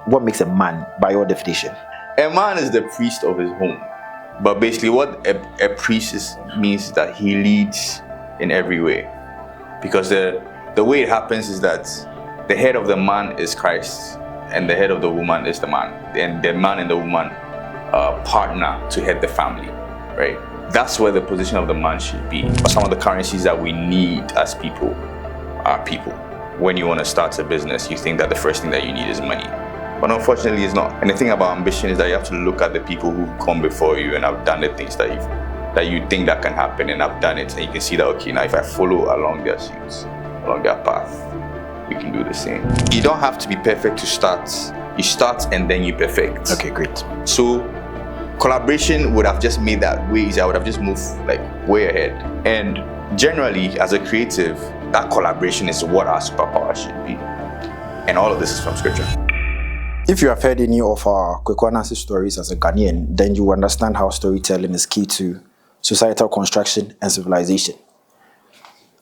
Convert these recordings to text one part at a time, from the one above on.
what makes a man by your definition? A man is the priest of his home. But basically what a priest means is that he leads in every way. Because the way it happens is that the head of the man is Christ and the head of the woman is the man. And the man and the woman partner to head the family, right? That's where the position of the man should be. Some of the currencies that we need as people are people. When you want to start a business, you think that the first thing that you need is money. But unfortunately, it's not. And the thing about ambition is that you have to look at the people who've come before you and have done the things that you think that can happen and have done it. And you can see that, okay, now if I follow along their shoes, along their path, we can do the same. You don't have to be perfect to start. You start and then you perfect. Okay, great. So collaboration would have just made that way easier. I would have just moved like way ahead. And generally, as a creative, that collaboration is what our superpower should be. And all of this is from scripture. If you have heard any of our Kwekwanasi stories as a Ghanaian, then you understand how storytelling is key to societal construction and civilization.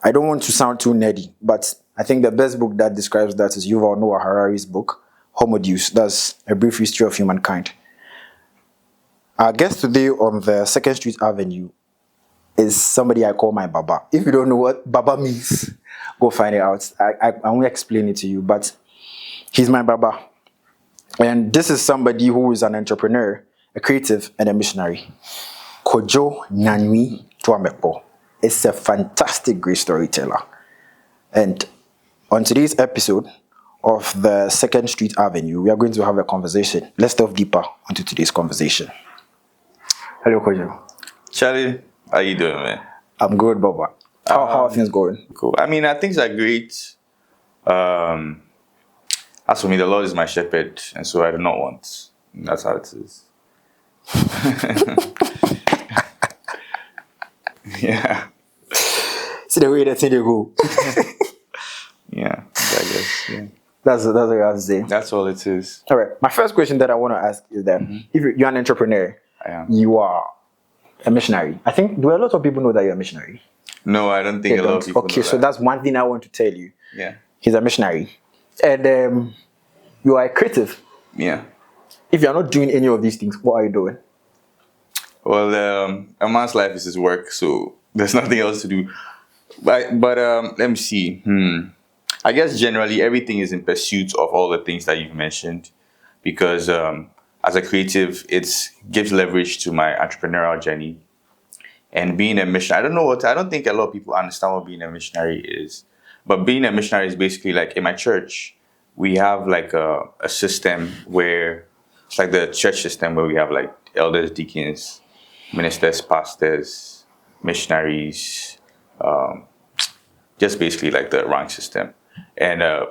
I don't want to sound too nerdy, but I think the best book that describes that is Yuval Noah Harari's book, Homo Deus. That's a brief history of humankind. Our guest today on the 2nd Street Avenue is somebody I call my Baba. If you don't know what Baba means, go find it out. I won't explain it to you, but he's my Baba. And this is somebody who is an entrepreneur, a creative, and a missionary. Kodzo Nyanyuie Tuamekpo is a fantastic, great storyteller. And on today's episode of the 2nd Street Avenue, we are going to have a conversation. Let's delve deeper into today's conversation. Hello, Kodzo. Charlie, how you doing, man? I'm good, Baba. How are things going? Cool. I mean, things are great. As for me, the Lord is my shepherd, and so I do not want. That's how it is. Yeah. See the way that thing they go. Yeah, I guess. Yeah. That's what you have to say. That's all it is. All right. My first question that I want to ask is that if you're an entrepreneur, I am. You are a missionary. I think, do a lot of people know that you're a missionary? No, I don't think a lot of people know Okay, so that's one thing I want to tell you. Yeah. He's a missionary. And you are a creative. Yeah. If you're not doing any of these things, what are you doing? Well, a man's life is his work, so there's nothing else to do. But let me see. I guess generally everything is in pursuit of all the things that you've mentioned, because as a creative, it gives leverage to my entrepreneurial journey. And being a missionary, I don't think a lot of people understand what being a missionary is. But being a missionary is basically like in my church, we have like a system where it's like the church system where we have like elders, deacons, ministers, pastors, missionaries, just basically like the rank system. And a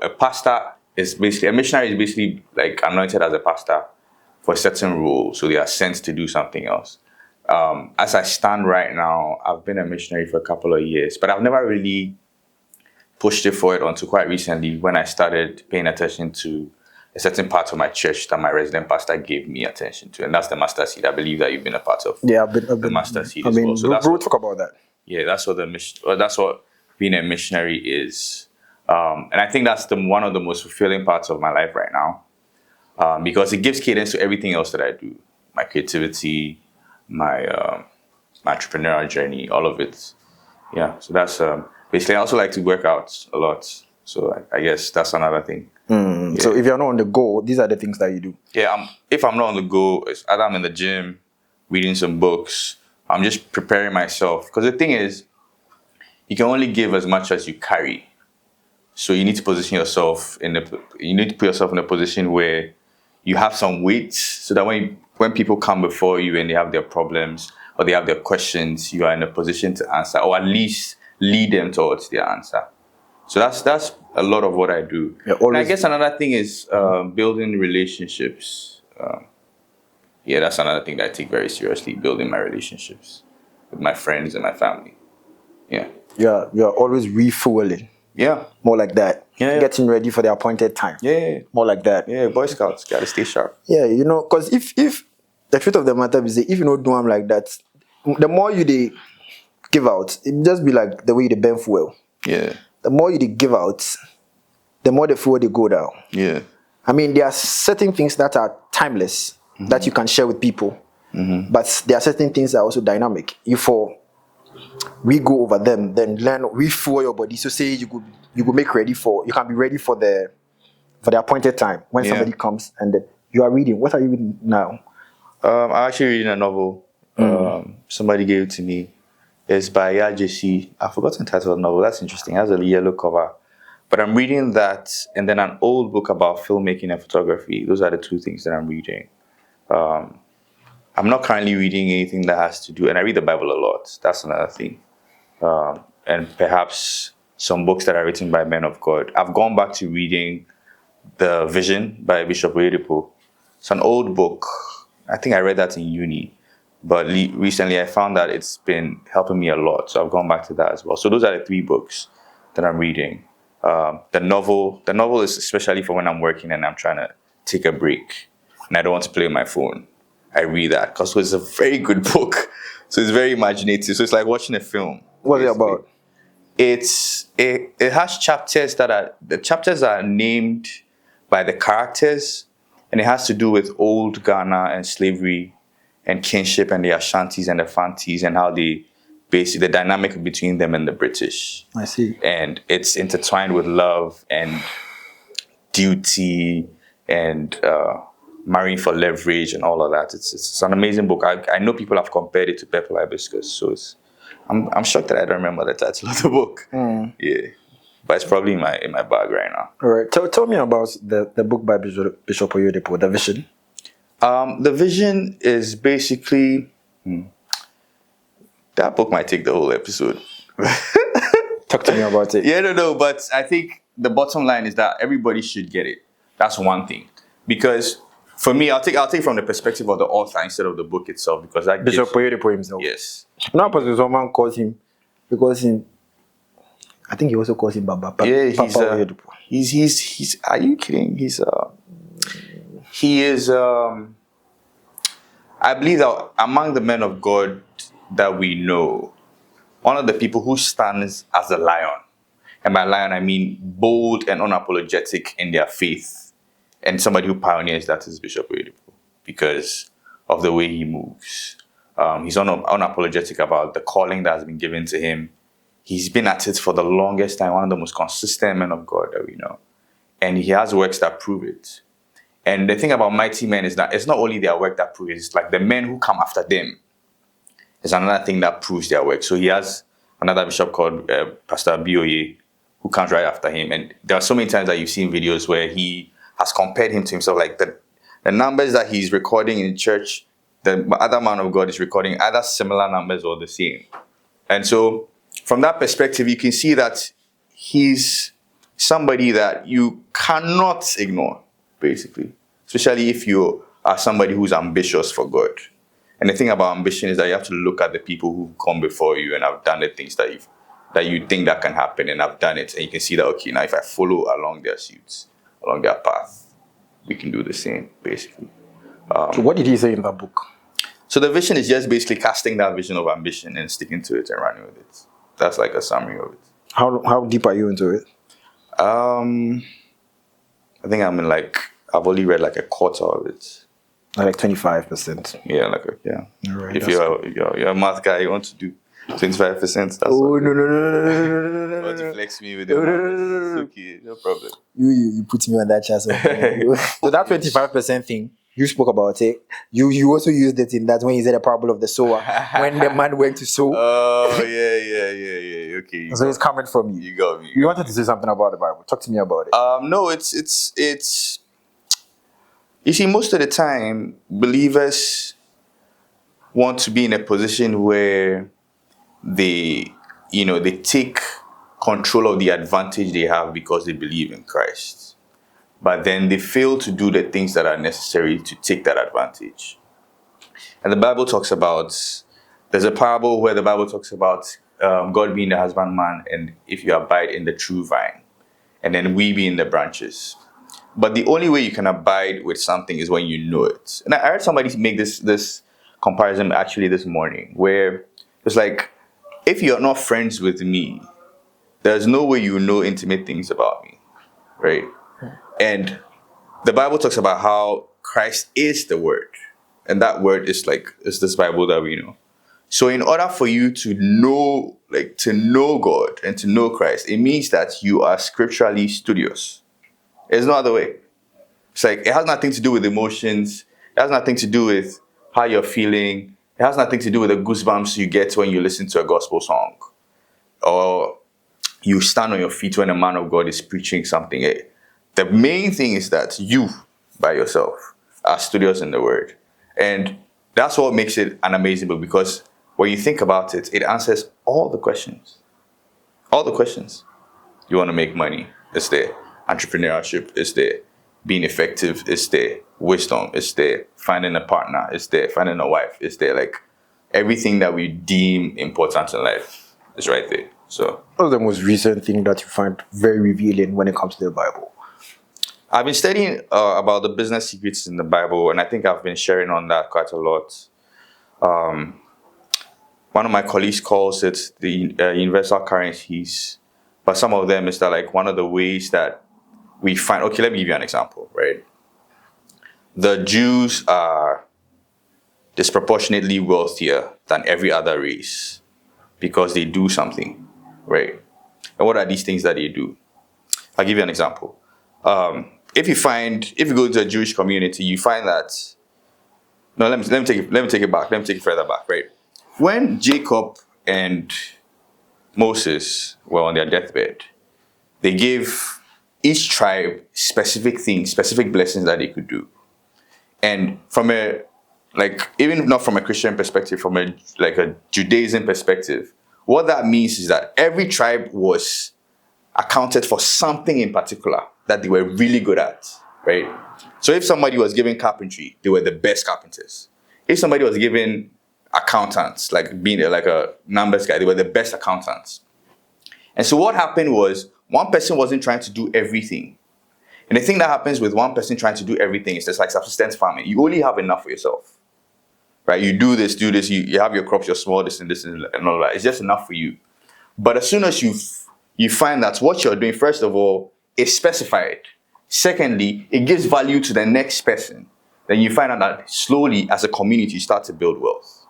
missionary is basically like anointed as a pastor for a certain role. So they are sent to do something else. As I stand right now, I've been a missionary for a couple of years, but I've never really pushed it forward until quite recently when I started paying attention to a certain part of my church that my resident pastor gave me attention to. And that's the master seed. I believe that you've been a part of the master seed as well. So we'll talk about that. Yeah, that's what being a missionary is. And I think that's one of the most fulfilling parts of my life right now. Because it gives cadence to everything else that I do. My creativity, my entrepreneurial journey, all of it. Yeah, so that's basically, I also like to work out a lot. So I guess that's another thing. Yeah. So if you're not on the go, these are the things that you do. Yeah, if I'm not on the go, it's either I'm in the gym, reading some books. I'm just preparing myself. Because the thing is, you can only give as much as you carry. So you need to position yourself you need to put yourself in a position where you have some weight, so that when people come before you and they have their problems or they have their questions, you are in a position to answer, or at least lead them towards their answer. So that's a lot of what I do. And I guess another thing is building relationships. That's another thing that I take very seriously, building my relationships with my friends and my family. Yeah. You're always refueling. Yeah. More like that. Yeah. Getting ready for the appointed time. Yeah. More like that. Yeah, Boy Scouts, gotta stay sharp. Yeah, because if the truth of the matter is, if you don't do them like that, the more you give out, it just be like the way they burn fuel. Yeah. The more you give out, the more the fuel they go down. Yeah. I mean, there are certain things that are timeless that you can share with people, but there are certain things that are also dynamic. We go over them, then learn, refuel your body. So say you could make ready for, you can be ready for the appointed time when somebody comes, and then you are reading. What are you reading now? I'm actually reading a novel. Somebody gave it to me. It's by Nyanyuie. I've forgotten the title of the novel. That's interesting. It has a yellow cover. But I'm reading that, and then an old book about filmmaking and photography. Those are the two things that I'm reading. I'm not currently reading anything that has to do, and I read the Bible a lot. That's another thing. And perhaps some books that are written by men of God. I've gone back to reading The Vision by Bishop Oyedepo. It's an old book. I think I read that in uni. But recently I found that it's been helping me a lot. So I've gone back to that as well. So those are the 3 books that I'm reading. The novel is especially for when I'm working and I'm trying to take a break and I don't want to play on my phone. I read that because it's a very good book. So it's very imaginative. So it's like watching a film. What is it about? It has chapters the chapters are named by the characters, and it has to do with old Ghana and slavery and kinship and the Ashantis and the Fantis and how they basically the dynamic between them and the British. I see. And it's intertwined with love and duty and marrying for leverage and all of that. It's an amazing book. I know people have compared it to Purple Hibiscus, so I'm shocked that I don't remember the title of the book. Yeah, but it's probably in my bag right now. All right. Tell me about the book by Bishop Oyedepo, The Vision. The Vision is basically that book might take the whole episode. Talk to me about it. Yeah, no, but I think the bottom line is that everybody should get it. That's one thing. Because for me, I'll take from the perspective of the author instead of the book itself, because that Bishop Oyedepo himself. Yes. Now, because someone calls him, I think he also calls him Baba. Yeah, Papa Oyedepo. He's. Are you kidding? He is. I believe that among the men of God that we know, one of the people who stands as a lion, and by lion I mean bold and unapologetic in their faith, and somebody who pioneers that is Bishop Oyedepo because of the way he moves. He's unapologetic about the calling that has been given to him. He's been at it for the longest time, one of the most consistent men of God that we know. And he has works that prove it. And the thing about mighty men is that it's not only their work that proves it, it's like the men who come after them. It's another thing that proves their work. So he has another bishop called Pastor Bioye, who comes right after him. And there are so many times that you've seen videos where he has compared him to himself, like the numbers that he's recording in church, the other man of God is recording either similar numbers or the same. And so from that perspective, you can see that he's somebody that you cannot ignore, basically, especially if you are somebody who's ambitious for God. And the thing about ambition is that you have to look at the people who've come before you and have done the things that you think that can happen, and have done it. And you can see that, okay, now if I follow along their suits, along their path, we can do the same, basically. So what did he say in that book? So the vision is just basically casting that vision of ambition and sticking to it and running with it. That's like a summary of it. How deep are you into it? I think I've only read like a quarter of it. Like 25%. Yeah, All right, if you're a math guy, you want to do 25%. That's no. want to flex me with your numbers. It's okay, no problem. You put me on that chance. So that 25% thing, you spoke about it. You also used it in that when you said the parable of the sower, when the man went to sow. Oh yeah. Okay. So it's coming from you. You got me. You wanted to say something about the Bible. Talk to me about it. No, it's. You see, most of the time, believers want to be in a position where they take control of the advantage they have because they believe in Christ. But then they fail to do the things that are necessary to take that advantage. And the Bible talks about, there's a parable where the Bible talks about God being the husbandman, and if you abide in the true vine, and then we being the branches. But the only way you can abide with something is when you know it. And I heard somebody make this comparison actually this morning, where it's like, if you're not friends with me, there's no way you know intimate things about me, right? And the Bible talks about how Christ is the Word, and that Word is this Bible that we know. So, in order for you to know, to know God and to know Christ, it means that you are scripturally studious. There's no other way. It's like it has nothing to do with emotions. It has nothing to do with how you're feeling. It has nothing to do with the goosebumps you get when you listen to a gospel song, or you stand on your feet when a man of God is preaching something. The main thing is that you, by yourself, are studious in the Word. And that's what makes it an amazing book, because when you think about it, it answers all the questions. All the questions. You want to make money? It's there. Entrepreneurship is there. Being effective is there. Wisdom is there. Finding a partner is there. Finding a wife is there. Like, everything that we deem important in life is right there. So, what is the most recent thing that you find very revealing when it comes to the Bible? I've been studying about the business secrets in the Bible, and I think I've been sharing on that quite a lot. One of my colleagues calls it the universal currencies, but some of them is that, like, one of the ways that we find. Okay, let me give you an example. Right, the Jews are disproportionately wealthier than every other race because they do something, right? And what are these things that they do? I'll give you an example. If you go to a Jewish community, you find that. No, let me take it back. Let me take it further back. Right, when Jacob and Moses were on their deathbed, they gave each tribe specific things, specific blessings that they could do. And from a, even not from a Christian perspective, from a Judaism perspective, what that means is that every tribe was accounted for something in particular that they were really good at, right? So if somebody was given carpentry, they were the best carpenters. If somebody was given accountants, like being like a numbers guy, they were the best accountants. And so what happened was, one person wasn't trying to do everything. And the thing that happens with one person trying to do everything is just like subsistence farming. You only have enough for yourself, right? You do this, you have your crops, you're small, this and all that. It's just enough for you. But as soon as you find that what you're doing, first of all, is specified. Secondly, it gives value to the next person. Then you find out that slowly, as a community, you start to build wealth,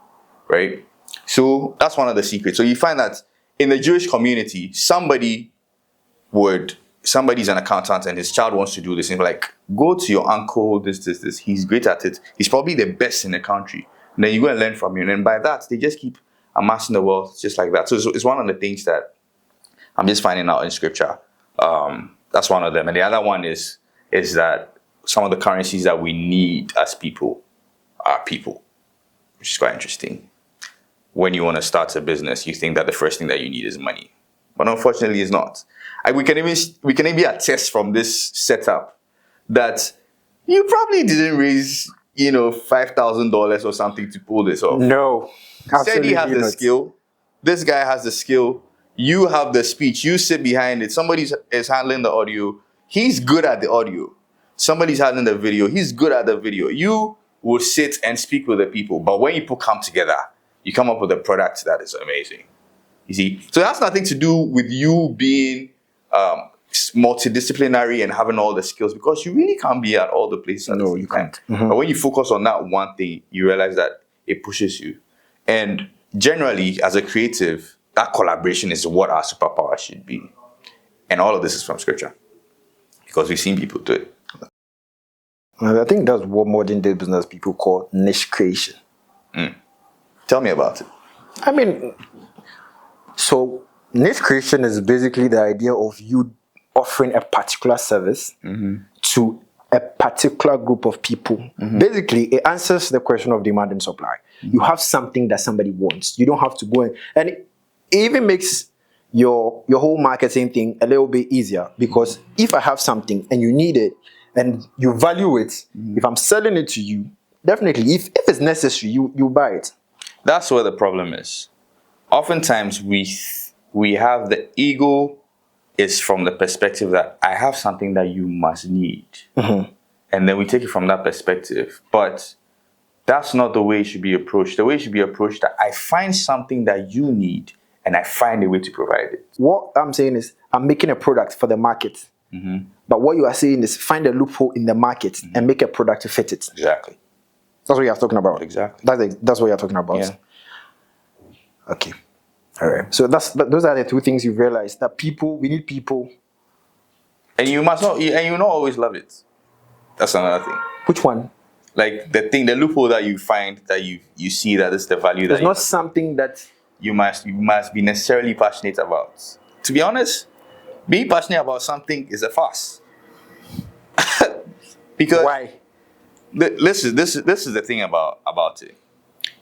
right? So that's one of the secrets. So you find that in the Jewish community, somebody's an accountant and his child wants to do this, and like, go to your uncle, this. He's great at it. He's probably the best in the country. And then you go and learn from him. And by that, they just keep amassing the wealth just like that. So it's one of the things that I'm just finding out in scripture. That's one of them. And the other one is that some of the currencies that we need as people are people, which is quite interesting. When you want to start a business, you think that the first thing that you need is money. But unfortunately, it's not. We can even attest from this setup that you probably didn't raise, $5,000 or something to pull this off. No, Said he has the not. skill. This guy has the skill. You have the speech. You sit behind it. Somebody is handling the audio. He's good at the audio. Somebody's handling the video. He's good at the video. You will sit and speak with the people. But when you come together, you come up with a product that is amazing. You see? So it has nothing to do with you being multidisciplinary and having all the skills, because you really can't be at all the places at the same time. Mm-hmm. But when you focus on that one thing, you realize that it pushes you. And generally, as a creative, that collaboration is what our superpower should be. And all of this is from scripture, because we've seen people do it. I think that's what modern day business people call niche creation. Tell me about it. I mean, so niche creation is basically the idea of you offering a particular service to a particular group of people. Basically, it answers the question of demand and supply. You have something that somebody wants. You don't have to go in. And it even makes your whole marketing thing a little bit easier, because if I have something and you need it and you value it, if I'm selling it to you, definitely, if it's necessary, you buy it. That's where the problem is. Oftentimes, we have the ego is from the perspective that I have something that you must need. And then we take it from that perspective. But that's not the way it should be approached. The way it should be approached that I find something that you need and I find a way to provide it. What I'm saying is, I'm making a product for the market. But what you are saying is find a loophole in the market and make a product to fit it. Exactly. That's what you're talking about. Exactly. That's what you're talking about. Yeah. Okay. All right. So those are the two things you realize, that we need people. And you must not, and you not always love it. That's another thing. Which one? Like the loophole that you find, that you see that is the value that It's not something that you must be necessarily passionate about. To be honest, being passionate about something is a farce. Because why? This is the thing about it.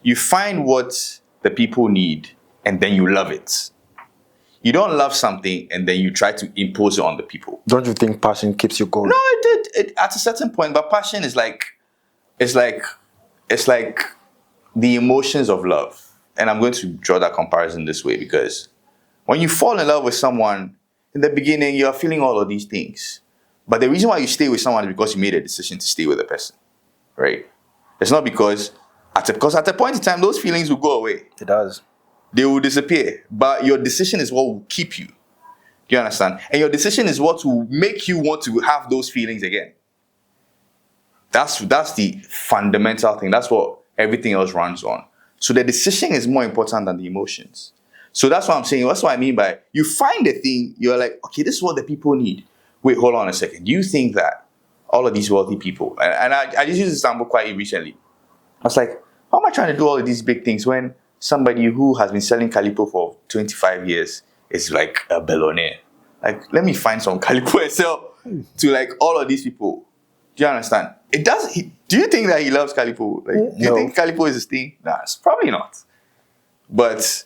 You find what the people need, and then you love it. You don't love something and then you try to impose it on the people. Don't you think passion keeps you going? No, it did at a certain point. But passion is it's like the emotions of love. And I'm going to draw that comparison this way, because when you fall in love with someone, in the beginning, you're feeling all of these things. But the reason why you stay with someone is because you made a decision to stay with a person, right? It's not because at a point in time, those feelings will go away. It does. They will disappear. But your decision is what will keep you. Do you understand? And your decision is what will make you want to have those feelings again. That's the fundamental thing. That's what everything else runs on. So the decision is more important than the emotions. So that's what I'm saying. That's what I mean by, you find a thing, you're like, okay, this is what the people need. Wait, hold on a second. Do you think that all of these wealthy people, and I just used this example quite recently. I was like, how am I trying to do all of these big things when somebody who has been selling calipo for 25 years is like a billionaire? Like, let me find some calipo and sell to like all of these people. Do you understand? Do you think that he loves calipo? Like, do you think calipo is his thing? Nah, it's probably not. But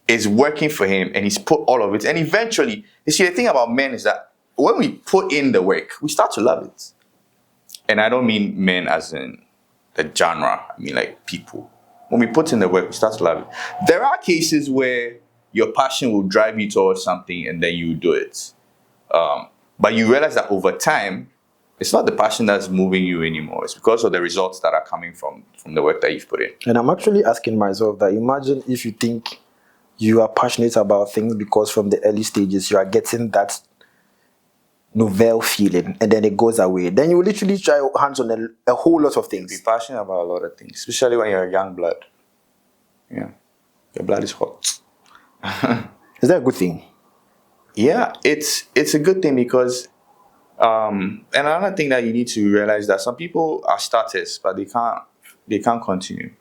it's working for him, and he's put all of it. And eventually, you see, the thing about men is that when we put in the work, we start to love it. And I don't mean men as in the genre. I mean like people. When we put in the work, we start to love it. There are cases where your passion will drive you towards something and then you do it. But you realize that over time, it's not the passion that's moving you anymore. It's because of the results that are coming from the work that you've put in. And I'm actually asking myself that, imagine if you think you are passionate about things because from the early stages you are getting that novel feeling and then it goes away. Then you will literally try your hands on a whole lot of things. Be passionate about a lot of things, especially when you're a young blood. Yeah. Your blood is hot. Is that a good thing? Yeah, it's a good thing because and another thing that you need to realize that some people are starters, but they can't continue.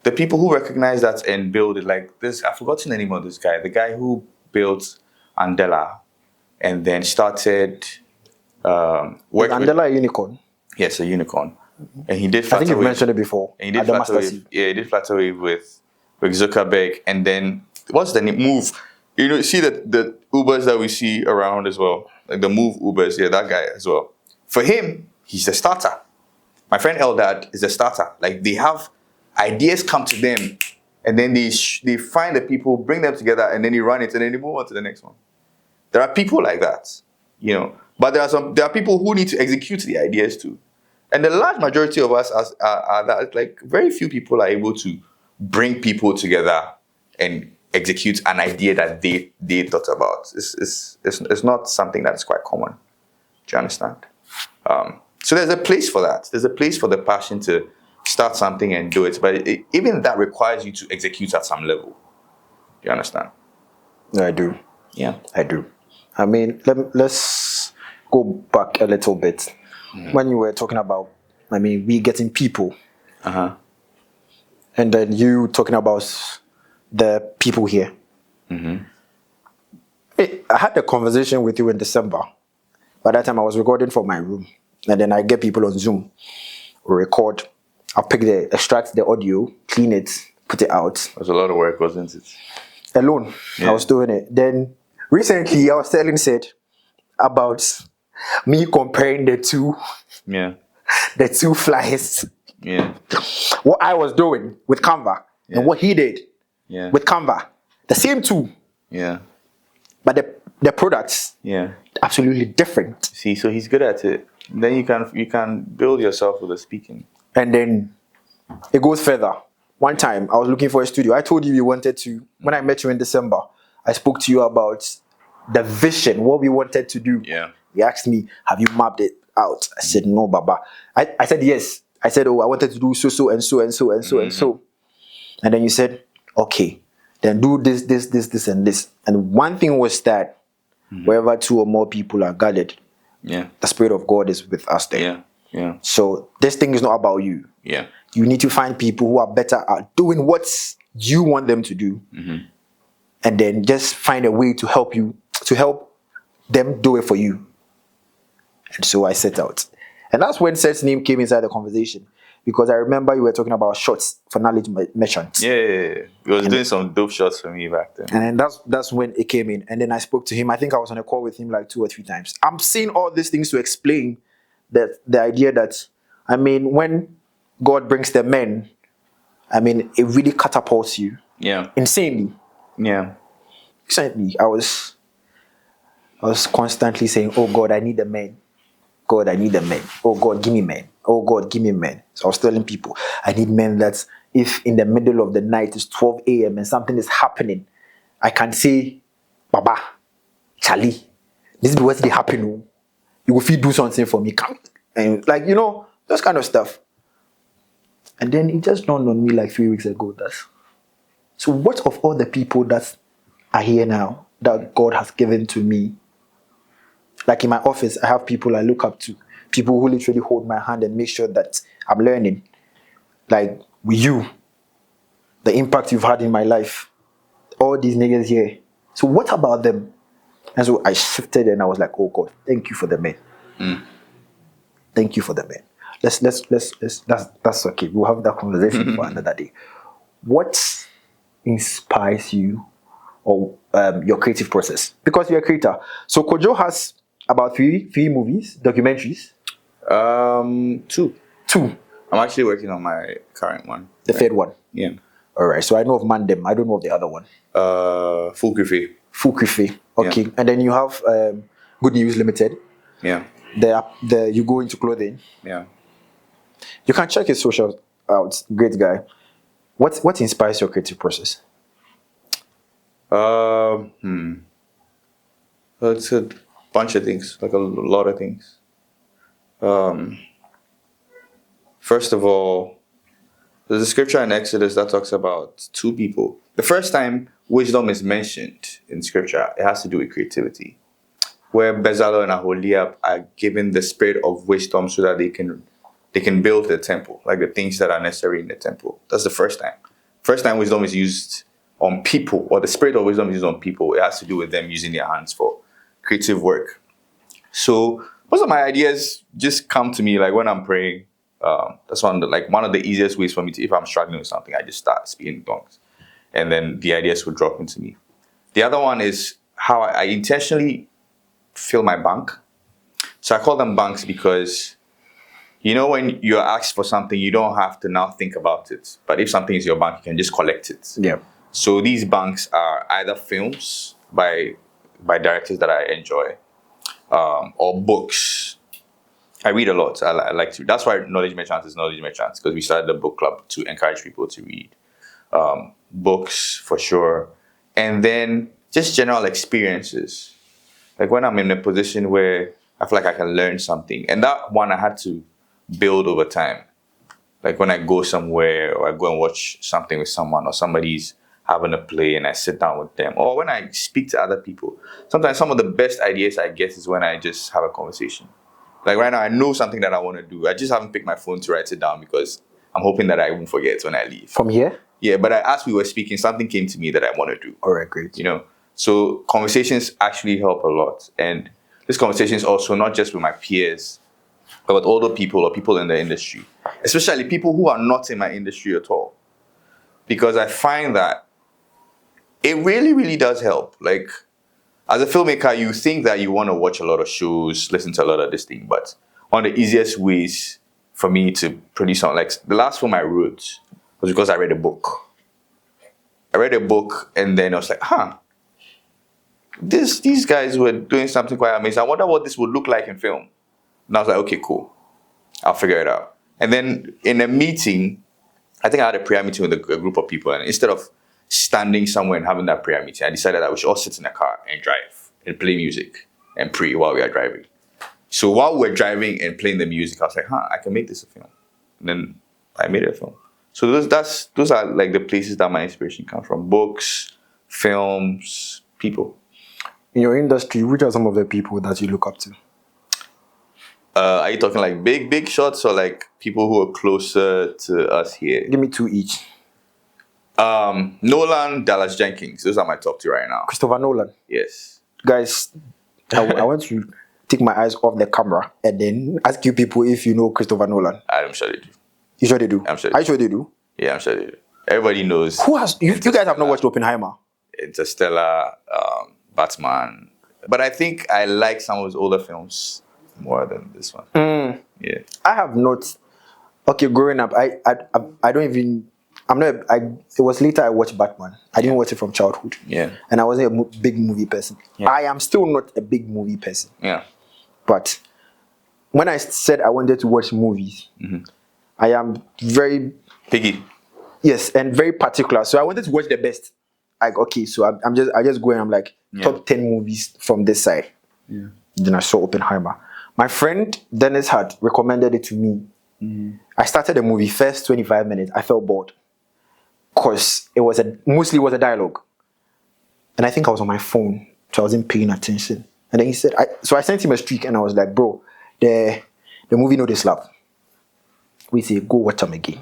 The people who recognize that and build it, like this, I've forgotten the name of this guy, the guy who built Andela and then started Andela a unicorn? Yes, a unicorn. And he did I think you've mentioned it before. And he did Flutterwave. Yeah, he did Flutterwave with Zuckerberg. And then what's the name? Move. You see the Ubers that we see around as well. Like the Move Ubers, yeah, that guy as well. For him, he's the starter. My friend Eldad is the starter. Like they have ideas come to them, and then they find the people, bring them together, and then they run it, and then they move on to the next one. There are people like that, you know. But there are people who need to execute the ideas too. And the large majority of us are that. Like very few people are able to bring people together and execute an idea that they thought about. It's not something that's quite common. Do you understand? So there's a place for that. There's a place for the passion to start something and do it. But even that requires you to execute at some level. Do you understand? I do. Yeah. I do. I mean, let's go back a little bit. When you were talking about, I mean, we getting people. Uh-huh. And then you talking about the people here. Mm-hmm. I had a conversation with you in December. By that time, I was recording from my room. And then I get people on Zoom, record. I'll extract the audio, clean it, put it out. It was a lot of work, wasn't it? Alone. Yeah. I was doing it. Then recently, I was telling Sid about me comparing the two flyers. Yeah. What I was doing with Canva and what he did with Canva. The same two. Yeah. But the products absolutely different. See, so he's good at it. Then you can build yourself with the speaking. And then it goes further. One time I was looking for a studio. I told you wanted to, when I met you in December, I spoke to you about the vision, what we wanted to do. Yeah. He asked me, have you mapped it out? I said, no, Baba. I said, yes. I said, oh, I wanted to do so and so and so and so and so. And then you said, okay, then do this, and this. And one thing was that wherever 2 or more people are gathered, Yeah. the Spirit of God is with us there. Yeah. Yeah. So this thing is not about you. Yeah. You need to find people who are better at doing what you want them to do. And then just find a way to help them do it for you. And so I set out. And that's when Seth's name came inside the conversation. Because I remember you were talking about shots for knowledge merchants. Yeah. He was doing some dope shots for me back then. And then that's when it came in. And then I spoke to him. I think I was on a call with him like 2 or 3 times. I'm saying all these things to explain that the idea that, I mean, when God brings the men, I mean, it really catapults you. Yeah. Insanely. Yeah. Recently, I was constantly saying, oh God, I need the men. God, I need the men. Oh God, give me men. Oh God, give me men. So I was telling people, I need men that if in the middle of the night it's 12 a.m. and something is happening, I can say, Baba, Charlie, this is what's happening. You will do something for me. Come. And like, those kind of stuff. And then it just dawned on me like 3 weeks ago that, so what of all the people that are here now that God has given to me? Like in my office, I have people I look up to, people who literally hold my hand and make sure that I'm learning. Like with you, the impact you've had in my life, all these niggas here. So what about them? And so I shifted and I was like, oh God, thank you for the men. Thank you for the men. Let's that's okay. We'll have that conversation for another day. What inspires you or your creative process? Because you're a creator. So Kodzo has about three movies, documentaries. 2. 2. I'm actually working on my current one. The third one. Yeah. All right. So I know of Mandem. I don't know of the other one. Full Griffey. Full Griffey. Okay. Yeah. And then you have Good News Limited. Yeah. You go into clothing. Yeah. You can check his social out. Great guy. What inspires your creative process? It's a bunch of things, like a lot of things. First of all, there's a scripture in Exodus that talks about 2 people. The first time wisdom is mentioned in scripture, it has to do with creativity. Where Bezalel and Aholiab are given the spirit of wisdom so that they can build the temple, like the things that are necessary in the temple. That's the first time. First time wisdom is used on people, or the spirit of wisdom is used on people. It has to do with them using their hands for creative work. So most of my ideas just come to me like when I'm praying. That's one of the easiest ways for me to, if I'm struggling with something, I just start speaking in tongues, and then the ideas will drop into me. The other one is how I intentionally fill my bank. So I call them banks because, when you're asked for something, you don't have to now think about it. But if something is your bank, you can just collect it. Yeah. So these banks are either films by directors that I enjoy, or books. I read a lot. I like to. That's why Knowledge Merchants is Knowledge Merchants, because we started the book club to encourage people to read books for sure, and then just general experiences. Like when I'm in a position where I feel like I can learn something, and that one I had to build over time. Like when I go somewhere or I go and watch something with someone, or somebody's having a play and I sit down with them, or when I speak to other people. Sometimes some of the best ideas I get is when I just have a conversation. Like right now, I know something that I want to do. I just haven't picked my phone to write it down because I'm hoping that I won't forget when I leave. From here? Yeah, but as we were speaking, something came to me that I want to do. All right, great. So conversations actually help a lot. And this conversation is also not just with my peers, but with older people or people in the industry, especially people who are not in my industry at all. Because I find that it really, really does help. Like, as a filmmaker, you think that you want to watch a lot of shows, listen to a lot of this thing, but one of the easiest ways for me to produce something, like the last film I wrote was because I read a book. I read a book and then I was like, these guys were doing something quite amazing. I wonder what this would look like in film. And I was like, okay, cool. I'll figure it out. And then in a meeting, I think I had a prayer meeting with a group of people, and instead of standing somewhere and having that prayer meeting, I decided that we should all sit in a car and drive. and play music and pray while we are driving. So while we're driving and playing the music, I was like, I can make this a film. And then I made it a film. So those are like the places that my inspiration comes from: books, films, people. In your industry, which are some of the people that you look up to? Are you talking like big shots or like people who are closer to us here? Give me 2 each. Nolan, Dallas Jenkins. Those are my top 2 right now. Christopher Nolan. Yes. Guys, I want to take my eyes off the camera and then ask you people if you know Christopher Nolan. I'm sure they do. You sure they do? I'm sure. Are you sure they do? Yeah, I'm sure they do. Everybody knows. Who has you guys have not watched Oppenheimer? Interstellar, Batman. But I think I like some of his older films more than this one. Yeah. I have not. Okay, growing up, I don't even. I'm not. It was later I watched Batman. I didn't watch it from childhood. Yeah. And I wasn't a big movie person. Yeah. I am still not a big movie person. Yeah. But when I said I wanted to watch movies, I am very Piggy. yes and very particular. So I wanted to watch the best. Like okay, so I just go and I'm like top 10 movies from this side. Yeah. Then I saw Oppenheimer. My friend Dennis had recommended it to me. I started the movie first 25 minutes. I felt bored because it was mostly a dialogue, and I think I was on my phone, so I wasn't paying attention. And then he said, so I sent him a streak, and I was like, bro, the movie no dey slap. We say go watch them again.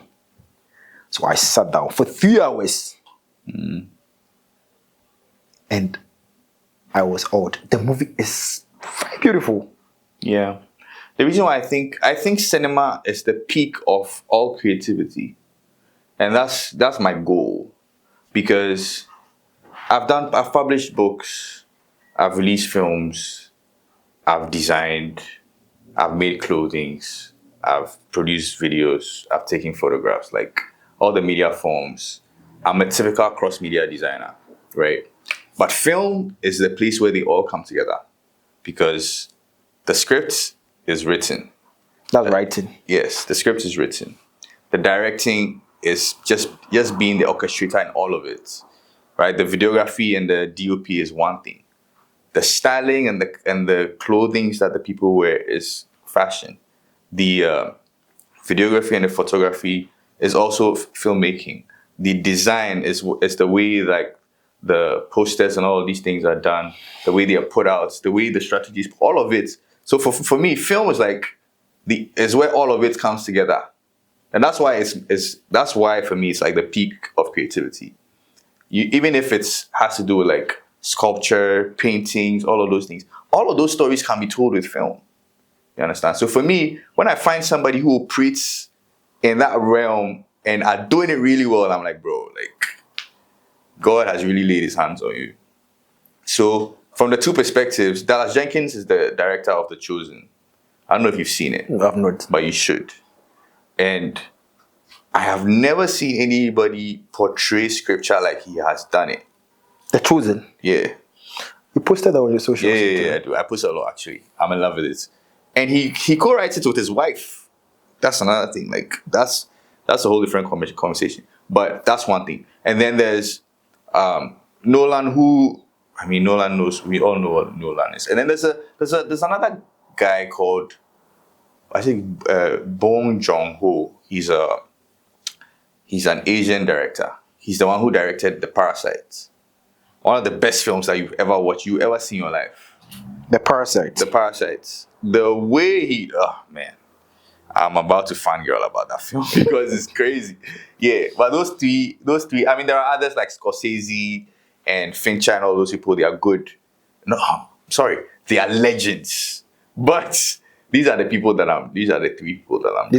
So I sat down for 3 hours, and I was awed. The movie is very beautiful. Yeah. The reason why I think cinema is the peak of all creativity. And that's my goal. Because I've published books, I've released films, I've designed, I've made clothing, I've produced videos, I've taken photographs, like all the media forms. I'm a typical cross-media designer, right? But film is the place where they all come together. Because the script is written. That's writing. Yes, the script is written. The directing is just being the orchestrator in all of it, right? The videography and the DOP is one thing. The styling and the clothing that the people wear is fashion. The videography and the photography is also filmmaking. The design is the way like the posters and all of these things are done, the way they are put out, the way the strategies, all of it. So for me, film is like is where all of it comes together, and that's why that's why for me it's like the peak of creativity. Even if it has to do with like sculpture, paintings, all of those things, all of those stories can be told with film. You understand? So for me, when I find somebody who operates in that realm and are doing it really well, I'm like, bro, like God has really laid his hands on you. So from the 2 perspectives, Dallas Jenkins is the director of The Chosen. I don't know if you've seen it. I've not. But you should. And I have never seen anybody portray scripture like he has done it. The Chosen. Yeah. You posted that on your social media. Yeah, I do. I post a lot actually. I'm in love with it. And he co-writes it with his wife. That's another thing. Like that's a whole different conversation. But that's one thing. And then there's Nolan, who Nolan knows. We all know what Nolan is. And then there's another guy called, I think, Bong Joon-ho. He's an Asian director. He's the one who directed The Parasite. One of the best films that you've ever watched, you ever seen in your life. The Parasite. The Parasite. The way man. I'm about to fangirl about that film because it's crazy. Yeah, but those three, I mean, there are others like Scorsese and Fincher and all those people, they are good. No, sorry, they are legends. But these are the 3 people that I'm These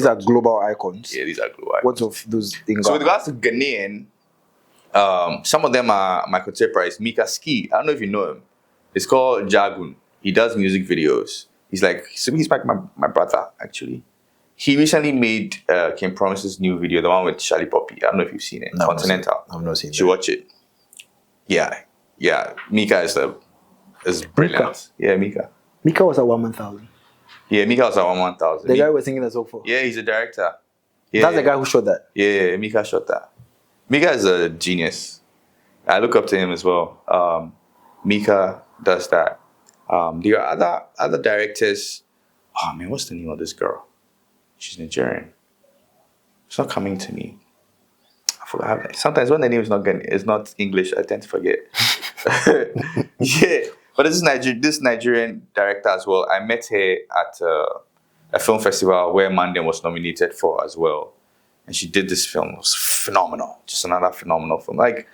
are global icons. Yeah, these are global icons. What of those things? So with regards to Ghanaian, some of them are my contemporaries. Mika Ski, I don't know if you know him. It's called Jagun. He does music videos. He's like my brother, actually. He recently made Kim Promise's new video, the one with Charlie Poppy. I don't know if you've seen it. No, Continental. I've not seen it. You should watch it. Yeah. Mika is brilliant. Mika? Yeah, Mika. Mika was at 1,000. Yeah, Mika was at 1,000. The guy we're singing the song for. Yeah, he's a director. Yeah, That's the guy who shot that. Yeah, Mika shot that. Mika is a genius. I look up to him as well. Mika does that. There are other directors. Oh man, what's the name of this girl? She's Nigerian. It's not coming to me. I forgot. Sometimes when the name is not English, I tend to forget. Yeah, but this Nigerian director as well. I met her at a film festival where Mandem was nominated for as well, and she did this film. It was phenomenal. Just another phenomenal film. Like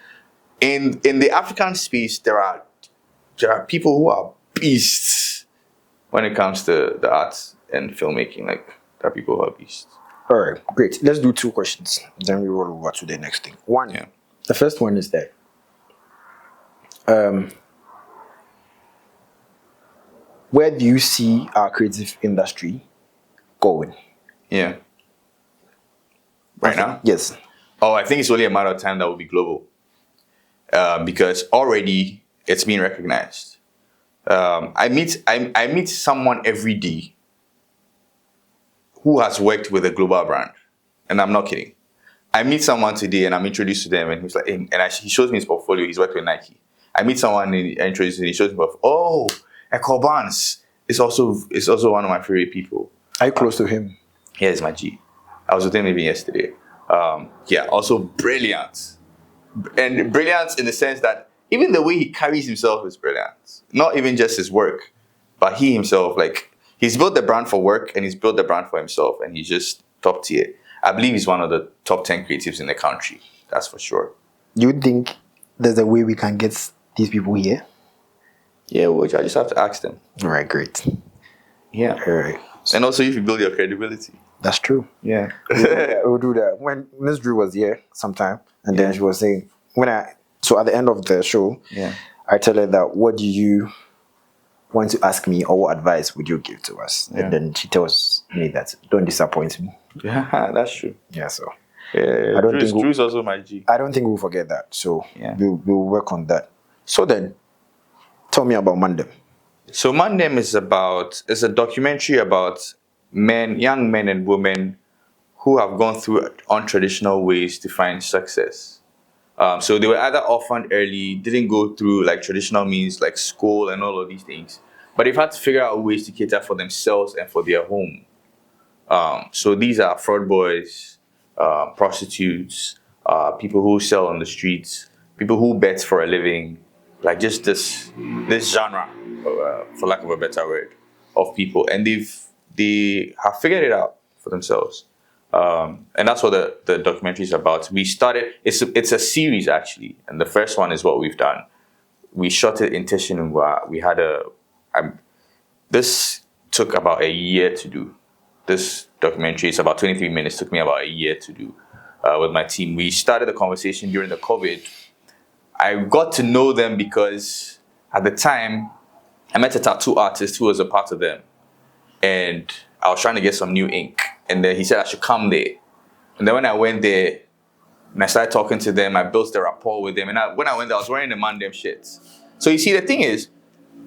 in the African space, there are people who are beasts when it comes to the arts and filmmaking. Like there are people who are beasts. All right, great. Let's do 2 questions. Then we roll over to the next thing. One, Yeah. the first one is that where do you see our creative industry going? Yeah. Right now? Yes. Oh, I think it's only a matter of time that will be global. Because already it's being recognized. I meet someone every day who has worked with a global brand, and I'm not kidding. I meet someone today and I'm introduced to them, and he's like, he shows me his portfolio. He's worked with Nike. I meet someone and introduces me. He shows me, oh, Ekobans is also one of my favorite people. Are you close to him? Yeah, he's my G. I was with him even yesterday. Yeah, also brilliant. And brilliant in the sense that even the way he carries himself is brilliant. Not even just his work, but he himself, like, he's built the brand for work and he's built the brand for himself, and he's just top tier. I believe he's one of the top 10 creatives in the country. That's for sure. Do you think there's a way we can get these people here? Yeah, which I just have to ask them. All right, great. Yeah. All right. And also, if you build your credibility. That's true. Yeah. We'll do that. When Miss Drew was here sometime, and then she was saying, so at the end of the show, Yeah. I tell her that, what do you want to ask me, or what advice would you give to us? Yeah. And then she tells me that, don't disappoint me. Yeah, that's true. Yeah, so Yeah, I don't think Drew's also my G. I don't think we'll forget that. So Yeah. we'll work on that. So then, tell me about Mandem. So Mandem is a documentary about young men and women who have gone through untraditional ways to find success. So they were either orphaned early, didn't go through like traditional means like school and all of these things, but they've had to figure out ways to cater for themselves and for their home. So these are fraud boys, prostitutes, people who sell on the streets, people who bet for a living, like just this genre, for lack of a better word, of people, and they have figured it out for themselves. And that's what the documentary is about. We started, it's a series actually, and the first one is what we've done. We shot it in Tishinungwa. We had this took about a year to do. This documentary is about 23 minutes, took me about a year to do with my team. We started the conversation during the COVID. I got to know them because at the time, I met a tattoo artist who was a part of them. And I was trying to get some new ink. And then he said I should come there. And then when I went there, and I started talking to them, I built the rapport with them. And when I went there, I was wearing the Mandem shits. So you see, the thing is,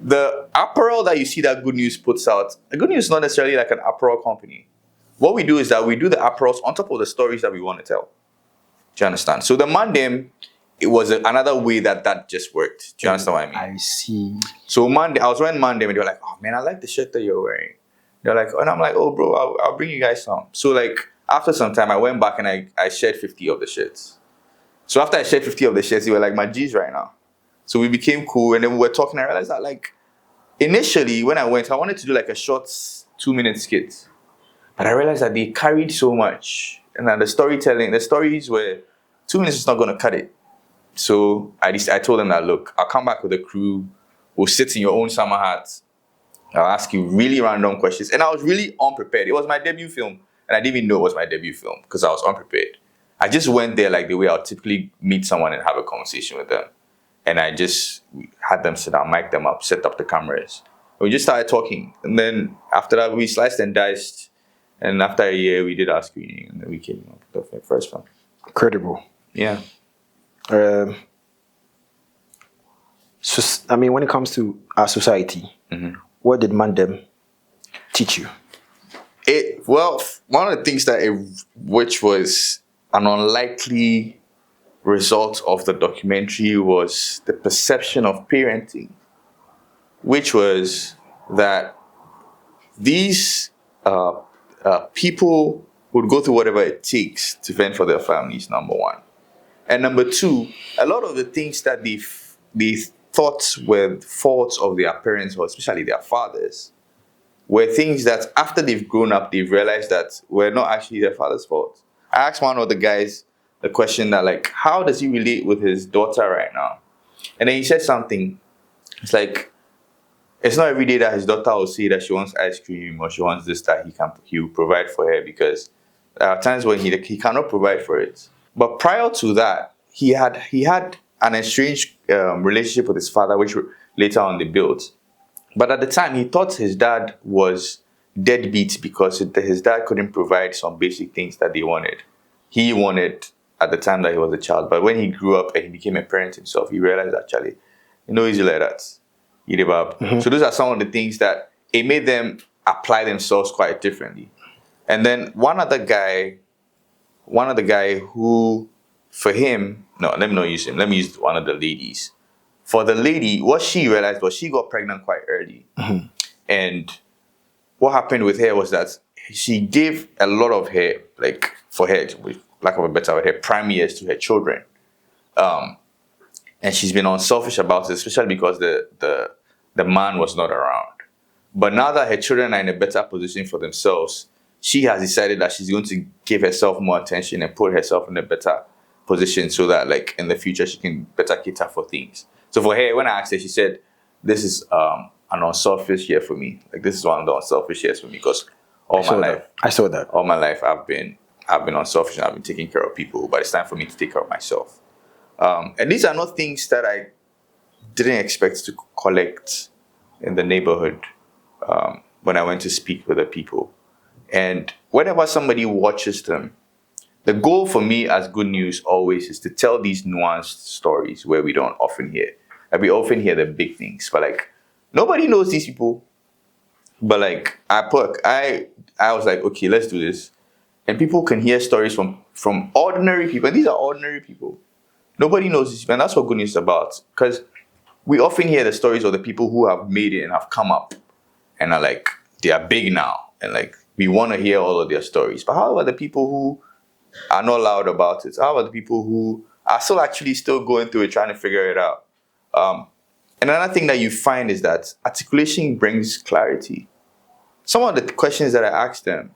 the apparel that you see that Good News puts out, the Good News is not necessarily like an apparel company. What we do is that we do the apparels on top of the stories that we want to tell. Do you understand? So the Mandem, it was another way that just worked. Do you understand what I mean? I see. So I was wearing Mandem, and they were like, "Oh man, I like the shirt that you're wearing." They're like, and I'm like, "Oh bro, I'll bring you guys some." So like after some time, I went back and I shared 50 of the shirts. So after I shared 50 of the shirts, they were like my G's right now. So we became cool, and then we were talking. I realized that like initially when I went, I wanted to do like a short 2-minute skit, but I realized that they carried so much, and then the stories were 2 minutes is not going to cut it. So I told them that, look, I'll come back with a crew. We'll sit in your own summer hats. I'll ask you really random questions. And I was really unprepared. It was my debut film. And I didn't even know it was my debut film because I was unprepared. I just went there like the way I would typically meet someone and have a conversation with them. And I just had them sit down, mic them up, set up the cameras. And we just started talking. And then after that, we sliced and diced. And after a year, we did our screening. And then we came up with the first film. Incredible. Yeah. So, I mean, when it comes to our society, what did Mandem teach you? Well, one of the things which was an unlikely result of the documentary was the perception of parenting. which was that these people would go through whatever it takes to fend for their families, number one. And number two, a lot of the things that they thought were faults of their parents, or especially their fathers, were things that after they've grown up, they've realized that were not actually their father's fault. I asked one of the guys the question that, like, how does he relate with his daughter right now? And then he said something. It's like, it's not every day that his daughter will say that she wants ice cream or she wants this, that he will provide for her, because there are times when he cannot provide for it. But prior to that, he had an estranged relationship with his father, which later on they built. But at the time, he thought his dad was deadbeat because his dad couldn't provide some basic things that they wanted. He wanted at the time that he was a child. But when he grew up and he became a parent himself, he realized, actually, easy like that. He gave up. Mm-hmm. So those are some of the things that it made them apply themselves quite differently. And then one other guy who, for him, no, let me not use him. Let me use one of the ladies. For the lady, what she realized was she got pregnant quite early. Mm-hmm. And what happened with her was that she gave a lot of her, like, for her, with lack of a better word, her prime years to her children. And she's been unselfish about it, especially because the man was not around. But now that her children are in a better position for themselves, she has decided that she's going to give herself more attention and put herself in a better position so that, like, in the future she can better cater for things. So for her, when I asked her, she said, this is an unselfish year for me. Like, this is one of the unselfish years for me, because all my life I've been unselfish and I've been taking care of people, but it's time for me to take care of myself. And these are not things that I didn't expect to collect in the neighborhood when I went to speak with the people. And whenever somebody watches them, the goal for me as Good News always is to tell these nuanced stories where we don't often hear. Like, we often hear the big things, but, like, nobody knows these people. But, like, I was like, okay, let's do this. And people can hear stories from ordinary people. And these are ordinary people. Nobody knows this, and that's what Good News is about. Because we often hear the stories of the people who have made it and have come up and are, like, they are big now. And, like, we want to hear all of their stories. But how about the people who are not loud about it? How about the people who are still going through it, trying to figure it out? And another thing that you find is that articulation brings clarity. Some of the questions that I asked them,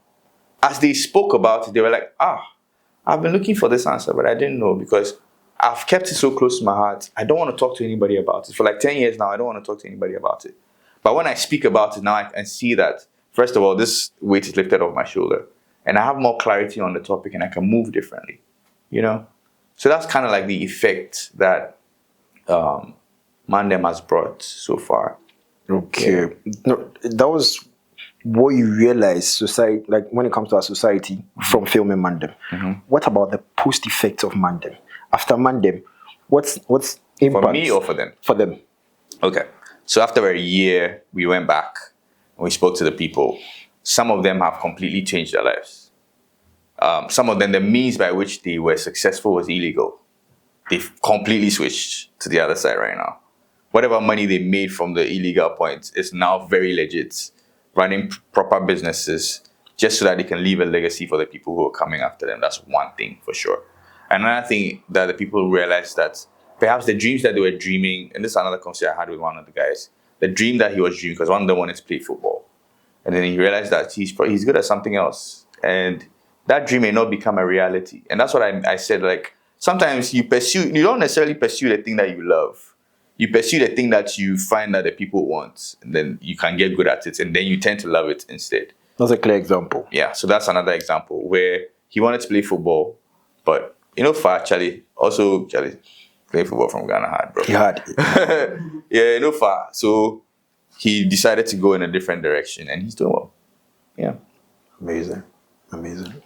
as they spoke about it, they were like, I've been looking for this answer, but I didn't know, because I've kept it so close to my heart. I don't want to talk to anybody about it. For like 10 years now, I don't want to talk to anybody about it. But when I speak about it now, I can see that, first of all, this weight is lifted off my shoulder. And I have more clarity on the topic and I can move differently, So that's kind of like the effect that Mandem has brought so far. Okay. Yeah. No, that was what you realize, society, like, when it comes to our society, from filming Mandem. Mm-hmm. What about the post effects of Mandem? After Mandem, what's impact? For me or for them? For them. Okay. So after a year, we went back and we spoke to the people. Some of them have completely changed their lives. Some of them, the means by which they were successful was illegal. They've completely switched to the other side right now. Whatever money they made from the illegal points is now very legit, running proper businesses just so that they can leave a legacy for the people who are coming after them. That's one thing for sure. Another thing that the people realized, that perhaps the dreams that they were dreaming, and this is another conversation I had with one of the guys, the dream that he was dreaming, because one of them wanted to play football. And then he realized that he's good at something else. And that dream may not become a reality. And that's what I said, like, sometimes you don't necessarily pursue the thing that you love. You pursue the thing that you find that the people want, and then you can get good at it, and then you tend to love it instead. That's a clear example. Yeah, so that's another example where he wanted to play football, but Charlie playing football from Ghana hard, bro. He had. Yeah, far. So he decided to go in a different direction, and he's doing well. Yeah. Amazing.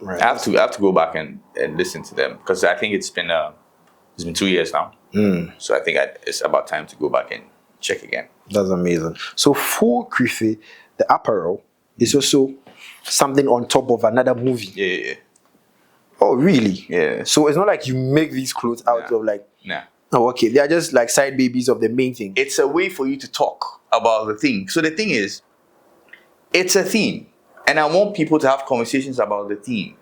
Right. I have to go back and listen to them, because I think it's been 2 years now. So I think it's about time to go back and check again. That's amazing. So for Krife, the apparel is also something on top of another movie. Yeah. Oh, really? Yeah. So it's not like you make these clothes out of, like... Nah. Oh, okay. They are just like side babies of the main thing. It's a way for you to talk about the thing. So the thing is, it's a theme. And I want people to have conversations about the theme.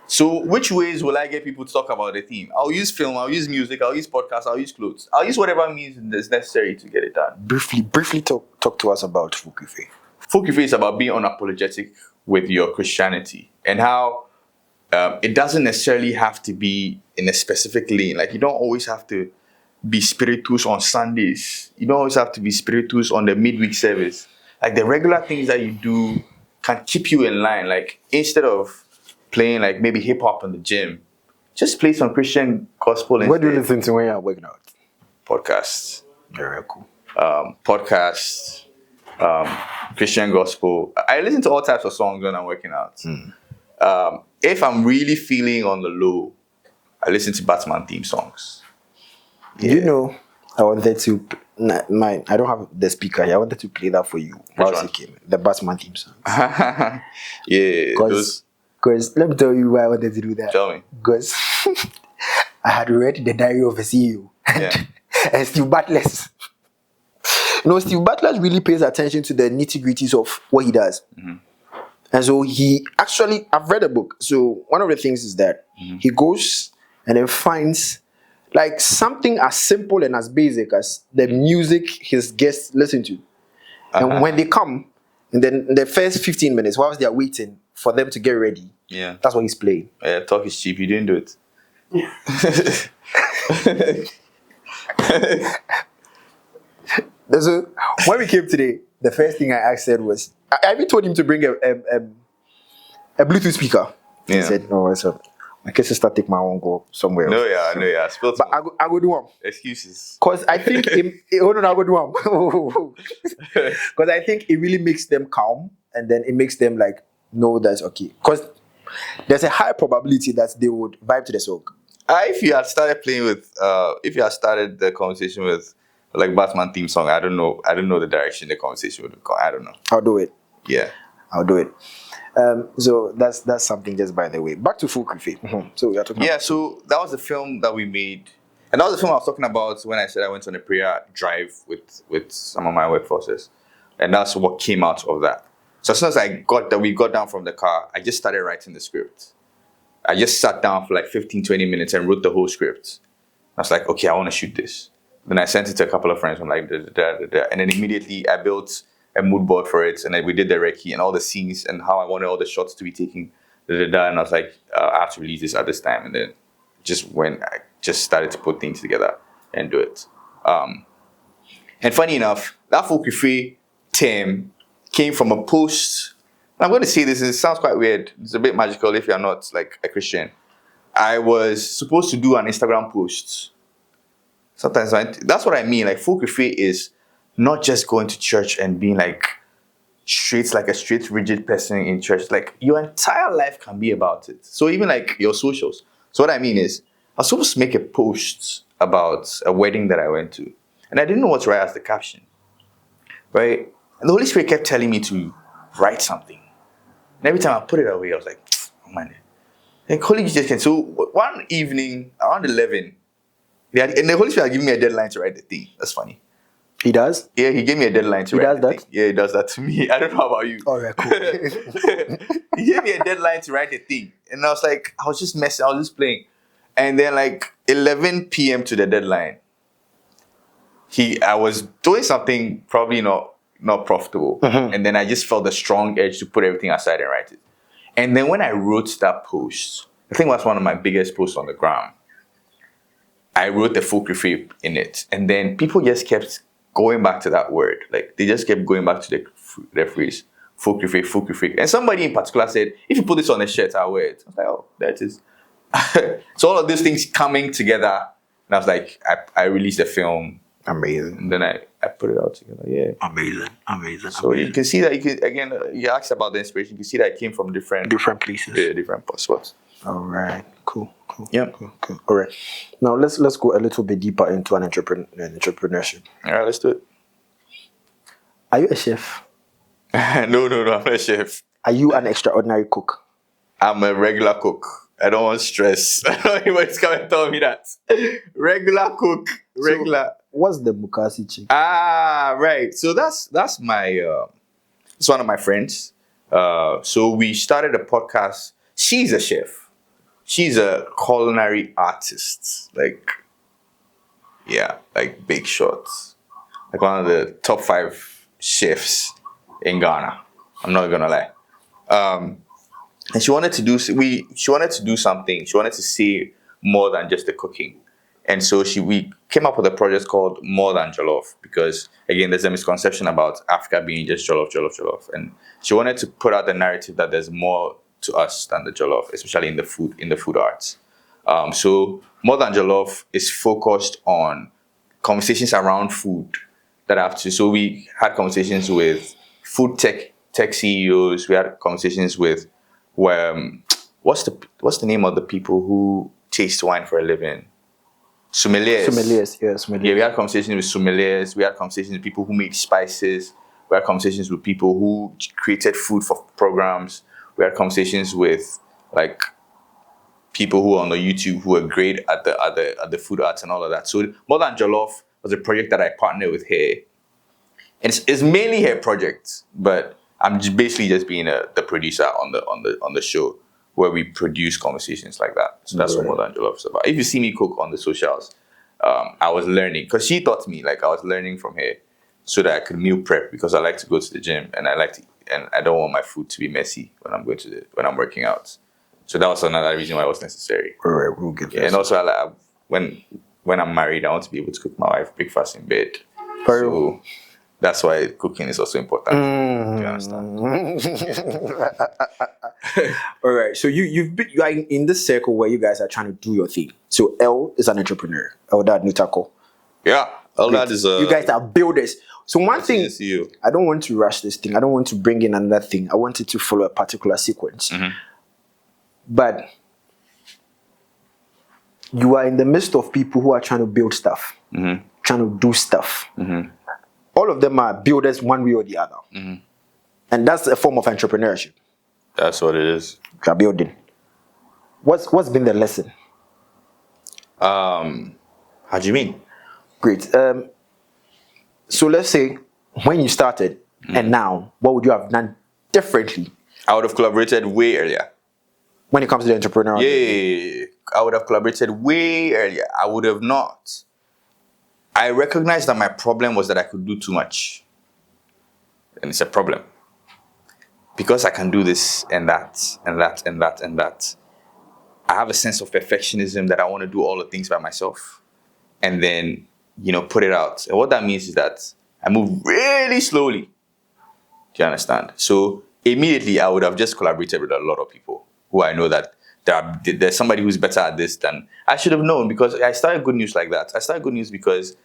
So which ways will I get people to talk about the theme? I'll use film, I'll use music, I'll use podcasts, I'll use clothes. I'll use whatever means is necessary to get it done. Briefly talk to us about Fukife. Fukife is about being unapologetic with your Christianity and how it doesn't necessarily have to be in a specific lane. Like you don't always have to be spiritus on Sundays. You don't always have to be spiritus on the midweek service. Like the regular things that you do can keep you in line. Like instead of playing like maybe hip hop in the gym, just play some Christian gospel instead. What do you listen to when you're working out? Podcasts. Very cool. Podcasts, Christian gospel. I listen to all types of songs when I'm working out. If I'm really feeling on the low, I listen to PostMandm theme songs. Yeah. You know, I wanted to. I don't have the speaker here. I wanted to play that for you. Whilst it came, the PostMandm theme song. Yeah, because let me tell you why I wanted to do that. Tell me. Because I had read The Diary of a CEO and Steve Bartlett's. No, Steve Bartlett really pays attention to the nitty-gritties of what he does. And so he actually, I've read a book. So one of the things is that he goes and then finds like something as simple and as basic as the music his guests listen to. And when they come, and then the first 15 minutes, whilst they are waiting for them to get ready, that's what he's playing. Talk is cheap. You didn't do it. So when we came today, the first thing I asked was, I even told him to bring a Bluetooth speaker. He said, no, it's a, my case sister take my own go somewhere else. No, yeah. But I go do one. Excuses. Because I think, hold on, I go do one. Because I think it really makes them calm, and then it makes them like know that's okay. Because there's a high probability that they would vibe to the song. If you had started playing with, if you had started the conversation with like PostMandm theme song, I don't know the direction the conversation would have gone. I don't know. I'll do it. Yeah, I'll do it. So that's something just by the way. Back to Fukife. So we are talking. Yeah, so that was the film that we made, and that was the film I was talking about when I said I went on a prayer drive with some of my workforces, and that's what came out of that. So as soon as we got down from the car, I just started writing the script. I just sat down for like 15-20 minutes and wrote the whole script. I was like, okay, I want to shoot this. Then I sent it to a couple of friends. I'm like, and then immediately I built a mood board for it, and then we did the recce and all the scenes and how I wanted all the shots to be taken. And I was like, I have to release this at this time. And then I just started to put things together and do it. And funny enough, that Fukife term came from a post. I'm going to say this, it sounds quite weird. It's a bit magical if you're not like a Christian. I was supposed to do an Instagram post. Sometimes that's what I mean. Like Fukife is not just going to church and being like a straight, rigid person in church. Like your entire life can be about it. So even like your socials. So what I mean is, I was supposed to make a post about a wedding that I went to. And I didn't know what to write as the caption. Right? And the Holy Spirit kept telling me to write something. And every time I put it away, I was like, oh man. And Holy Spirit just came. So one evening, around 11, and the Holy Spirit had given me a deadline to write the thing. That's funny. He does? Yeah, he gave me a deadline to write the thing. Yeah, he does that to me. I don't know about you. All right, cool. He gave me a deadline to write the thing. And I was like, I was just messing, I was just playing. And then like 11 p.m. to the deadline, I was doing something probably not profitable. And then I just felt the strong edge to put everything aside and write it. And then when I wrote that post, I think it was one of my biggest posts on the gram. I wrote the Fukife in it. And then people just kept going back to that word. Like they just kept going back to the phrase, Fukife. And somebody in particular said, if you put this on a shirt, I'll wear it. I was like, oh, there it is. So all of these things coming together. And I was like, I released the film. Amazing. And then I put it out together. Yeah. Amazing. So you can see that you asked about the inspiration. You can see that it came from different places. Different spots. All right. Cool. Yeah. Cool. All right. Now let's go a little bit deeper into entrepreneurship. All right, let's do it. Are you a chef? No, I'm not a chef. Are you an extraordinary cook? I'm a regular cook. I don't want stress. I don't know anybody's coming to tell me that. Regular cook. Regular. So, what's the Mukasi chick? Ah, right. So that's my it's one of my friends. So we started a podcast. She's a chef. She's a culinary artist. Like, yeah, like big shots. Like one of the top 5 chefs in Ghana. I'm not gonna lie. And she wanted to do something. She wanted to see more than just the cooking. And so we came up with a project called More Than Jollof, because again, there's a misconception about Africa being just jollof, jollof, jollof. And she wanted to put out the narrative that there's more to us than the jollof, especially in the food arts. So More Than Jollof is focused on conversations around food that have to. So we had conversations with food tech CEOs. We had conversations with what's the name of the people who taste wine for a living? Sommeliers. Sommeliers. Yeah, we had conversations with sommeliers. We had conversations with people who make spices. We had conversations with people who created food for programs. We had conversations with like people who are on the YouTube who are great at the food arts and all of that. So More Than Jollof was a project that I partnered with her. And it's mainly her project, but I'm basically just being the producer on the show, where we produce conversations like that. So that's what More Than Jollof is about. If you see me cook on the socials, I was learning, because she taught me, like I was learning from her, so that I could meal prep, because I like to go to the gym and I don't want my food to be messy when I'm working out. So that was another reason why it was necessary. All right, we'll get Yeah, and also when I'm married, I want to be able to cook my wife breakfast in bed. So that's why cooking is also important. Do you understand? All right. So you are in this circle where you guys are trying to do your thing. So L is an entrepreneur. Eldad Nutako. Yeah. Eldad is you guys are builders. So one thing, you. I don't want to rush this thing. I don't want to bring in another thing. I want it to follow a particular sequence. Mm-hmm. But you are in the midst of people who are trying to build stuff, mm-hmm. trying to do stuff. Mm-hmm. All of them are builders one way or the other. Mm-hmm. And that's a form of entrepreneurship. That's what it is. You are building. What's been the lesson? How do you mean? Great. So let's say when you started and now, what would you have done differently? I would have collaborated way earlier. When it comes to the entrepreneur? Yeah, I would have collaborated way earlier. I would have not. I recognized that my problem was that I could do too much. And it's a problem. Because I can do this and that and that and that and that, I have a sense of perfectionism that I want to do all the things by myself and then, put it out. And what that means is that I move really slowly. Do you understand? So immediately I would have just collaborated with a lot of people who I know that there's somebody who's better at this than I should have known, because I started Good News like that. I started Good News because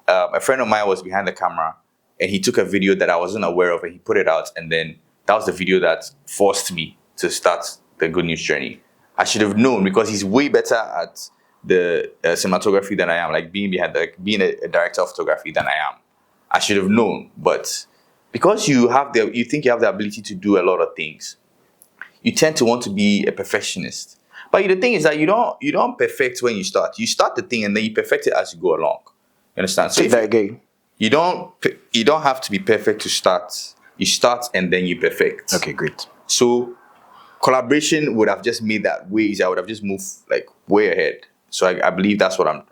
a friend of mine was behind the camera and he took a video that I wasn't aware of and he put it out, and then that was the video that forced me to start the Good News journey. I should have known, because he's way better at the cinematography than I am, like being a director of photography than I am. I should have known, but because you think you have the ability to do a lot of things, you tend to want to be a perfectionist. But the thing is that you don't perfect when you start. You start the thing and then you perfect it as you go along. You understand? So you don't have to be perfect to start. You start and then you perfect. Okay, great. So collaboration would have just made that way easier. I would have just moved like way ahead. So I believe that's what I'm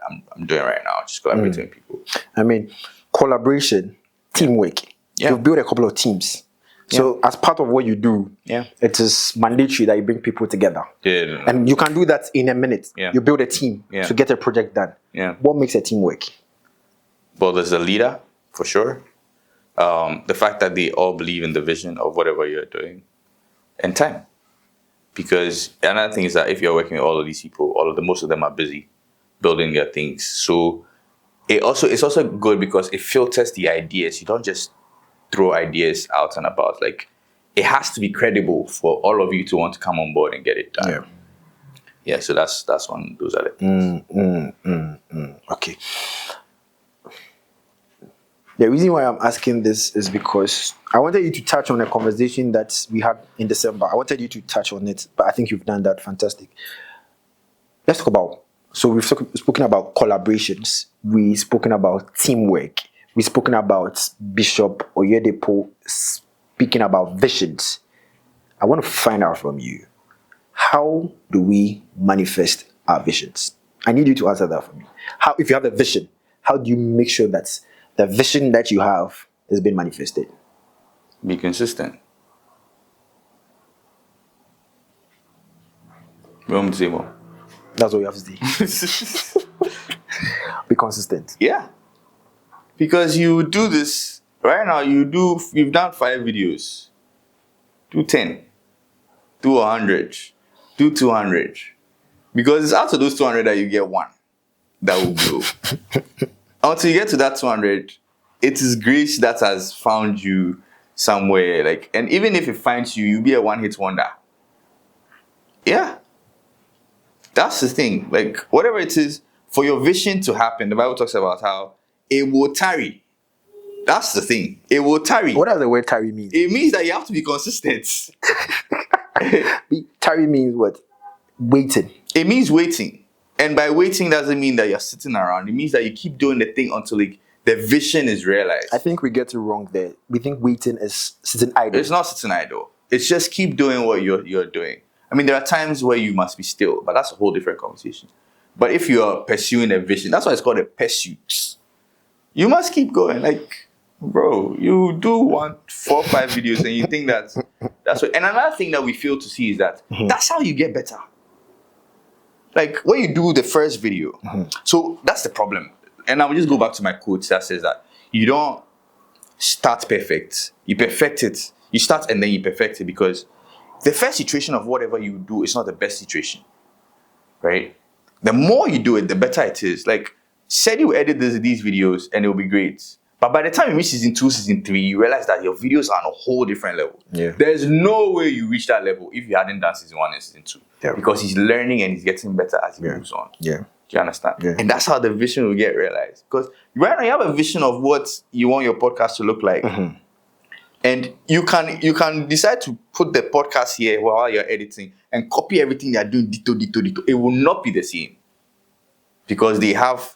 doing right now, just collaborating with people. I mean, collaboration, teamwork. Yeah. You've built a couple of teams. So as part of what you do, it is mandatory that you bring people together. Yeah. And you can do that in a minute. Yeah. You build a team to get a project done. Yeah. What makes a team work? Well, there's a leader, for sure. The fact that they all believe in the vision of whatever you're doing. And time. Because another thing is that if you're working with all of these people, most of them are busy building their things. So it's also good because it filters the ideas. You don't just throw ideas out and about. Like, it has to be credible for all of you to want to come on board and get it done. Yeah, so that's one. Those are the things. Okay. The reason why I'm asking this is because I wanted you to touch on a conversation that we had in December. I wanted you to touch on it, but I think you've done that fantastic. let's talk about. So we've spoken about collaborations. We've spoken about teamwork. We've spoken about Bishop Oyedepo speaking about visions. I want to find out from you, how do we manifest our visions? I need you to answer that for me. How, if you have a vision, how do you make sure that the vision that you have is being manifested? Be consistent. You want me to say more? That's what you have to say. Be consistent. Yeah. Because you do this right now, you've done 5 videos. Do 10. Do 100. Do 200. Because it's out of those 200 that you get one that will blow. Until you get to that 200, it is grace that has found you somewhere. Like, and even if it finds you, you'll be a one-hit wonder. Yeah. That's the thing. Like, whatever it is, for your vision to happen, the Bible talks about how it will tarry. That's the thing. It will tarry. What does the word tarry mean? It means that you have to be consistent. Tarry means what? Waiting. It means waiting. And by waiting doesn't mean that you're sitting around. It means that you keep doing the thing until the vision is realized. I think we get it wrong there. We think waiting is sitting idle. It's not sitting idle. It's just keep doing what you're doing. I mean, there are times where you must be still, but that's a whole different conversation. But if you are pursuing a vision, that's why it's called a pursuit. You must keep going. Like, bro, you do 4 or 5 videos and you think that's what. And another thing that we fail to see is that that's how you get better. Like, when you do the first video, so that's the problem. And I will just go back to my quote that says that you don't start perfect. You perfect it. You start and then you perfect it, because the first iteration of whatever you do is not the best iteration, right? The more you do it, the better it is. Like, said you edit these videos and it will be great. But by the time you reach season 2, season 3, you realize that your videos are on a whole different level. Yeah. There's no way you reach that level if you hadn't done season 1 and season 2. Yeah. Because he's learning and he's getting better as he moves on. Yeah. Do you understand? Yeah. And that's how the vision will get realized. Because right now you have a vision of what you want your podcast to look like. And you can decide to put the podcast here while you're editing and copy everything you're doing, ditto. It will not be the same. Because they have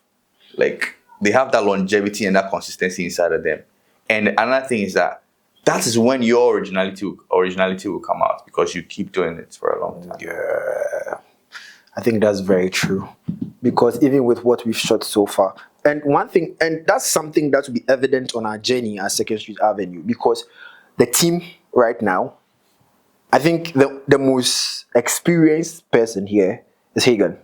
that longevity and that consistency inside of them. And another thing is that is when your originality will come out, because you keep doing it for a long time. Yeah. I think that's very true. Because even with what we've shot so far, and one thing, and that's something that will be evident on our journey at 2nd Street Avenue, because the team right now, I think the most experienced person here is Hagan.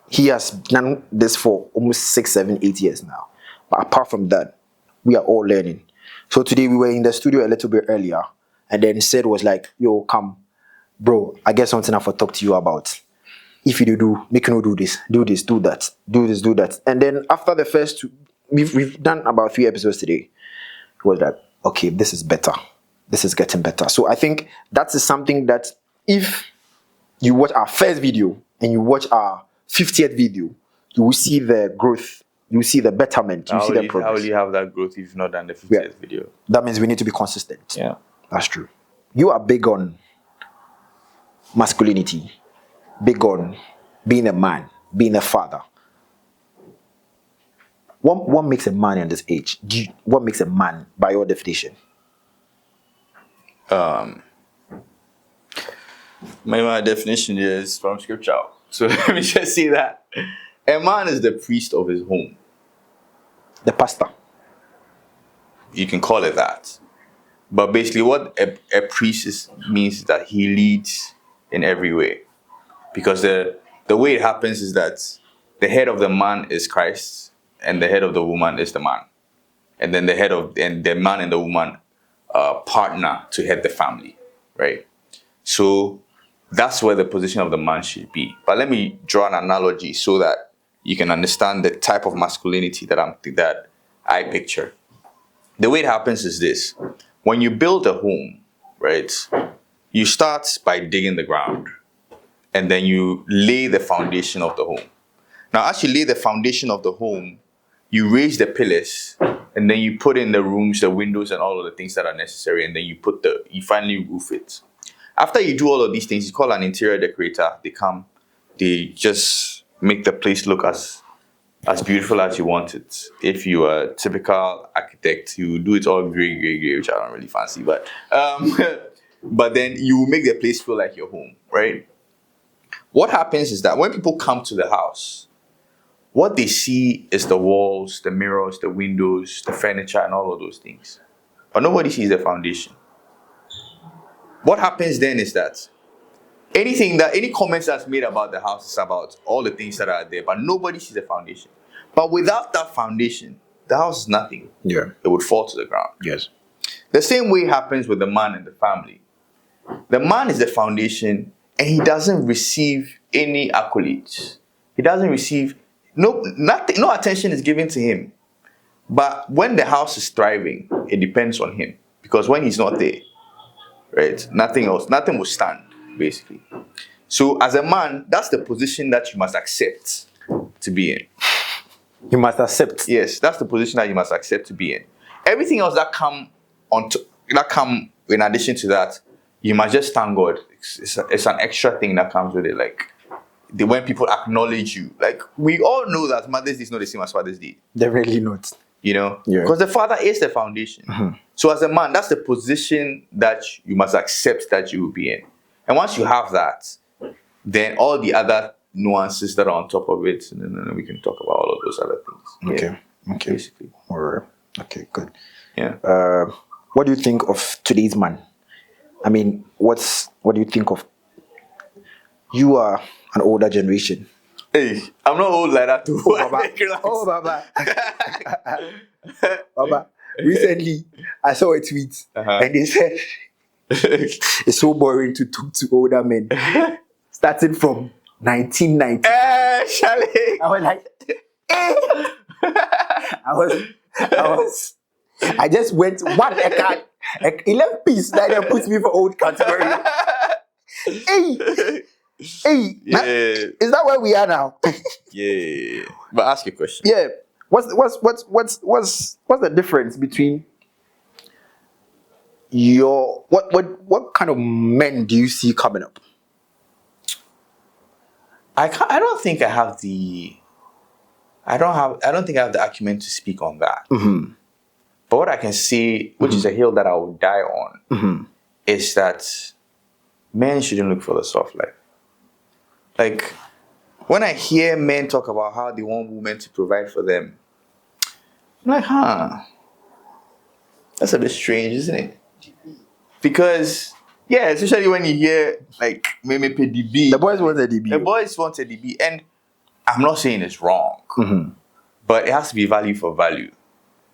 He has done this for almost 6, 7, 8 years now. But apart from that, we are all learning. So today we were in the studio a little bit earlier, and then Sid was like, yo, come, bro, I get something I have to talk to you about. If you do, make you do this, do that, do this, do that. And then after the first 2, we've done about 3 episodes today. It was like, okay, this is better. This is getting better. So I think that is something that if you watch our first video and you watch our 50th video, you will see the growth. You will see the betterment. You will see the progress. How will you have that growth if you've not done the 50th video? That means we need to be consistent. Yeah. That's true. You are big on masculinity, big on being a man, being a father. What makes a man in this age? What makes a man by your definition? My definition is from scripture. So let me just say that a man is the priest of his home. The pastor. You can call it that. But basically what a priest means is that he leads in every way. Because the way it happens is that the head of the man is Christ and the head of the woman is the man. And then the man and the woman partner to head the family, right? So that's where the position of the man should be. But let me draw an analogy so that you can understand the type of masculinity that I picture. The way it happens is this. When you build a home, right, you start by digging the ground and then you lay the foundation of the home. Now, as you lay the foundation of the home, you raise the pillars and then you put in the rooms, the windows, and all of the things that are necessary, and then you finally roof it. After you do all of these things, it's called an interior decorator. They come, they just make the place look as beautiful as you want it. If you are a typical architect, you do it all gray, which I don't really fancy, but but then you make the place feel like your home, right? What happens is that when people come to the house, what they see is the walls, the mirrors, the windows, the furniture, and all of those things. But nobody sees the foundation. What happens then is that any comments that's made about the house is about all the things that are there, but nobody sees the foundation. But without that foundation, the house is nothing. Yeah. It would fall to the ground. Yes. The same way happens with the man and the family. The man is the foundation, and he doesn't receive any accolades. He doesn't receive nothing. No attention is given to him. But when the house is thriving, it depends on him, because when he's not there, right, nothing will stand, basically. So as a man, that's the position that you must accept to be in. You must accept. Yes, that's the position that you must accept to be in. Everything else that come in addition to that, you must just thank God. It's an extra thing that comes with it. Like when people acknowledge you, like we all know that Mother's Day is not the same as Father's Day. Definitely not. You know, Yeah. because the father is the foundation. So as a man, that's the position that you must accept that you will be in. And once you have that, then all the other nuances that are on top of it, and then we can talk about all of those other things. Okay. Yeah, Okay. basically. All right. Okay. Good. Yeah. What do you think of today's man? I mean, what do you think of? You are an older generation. Hey, I'm not old like that too. Oh, Baba. Baba. Recently, I saw a tweet and they said it's so boring to talk to older men, starting from 1990. Charlie. I was like, I just went one card, 11 piece that they put me for old category. Hey, Yeah. is that where we are now? Yeah. But ask your question. Yeah. What's the difference between what kind of men do you see coming up? I don't think I have the acumen to speak on that. But what I can say, which is a hill that I will die on, is that men shouldn't look for the soft life. Like, when I hear men talk about how they want women to provide for them, I'm like, that's a bit strange, isn't it? Because, yeah, especially when you hear, like, maybe DB. The boys want a DB. The boys want a DB. And I'm not saying it's wrong, but it has to be value for value,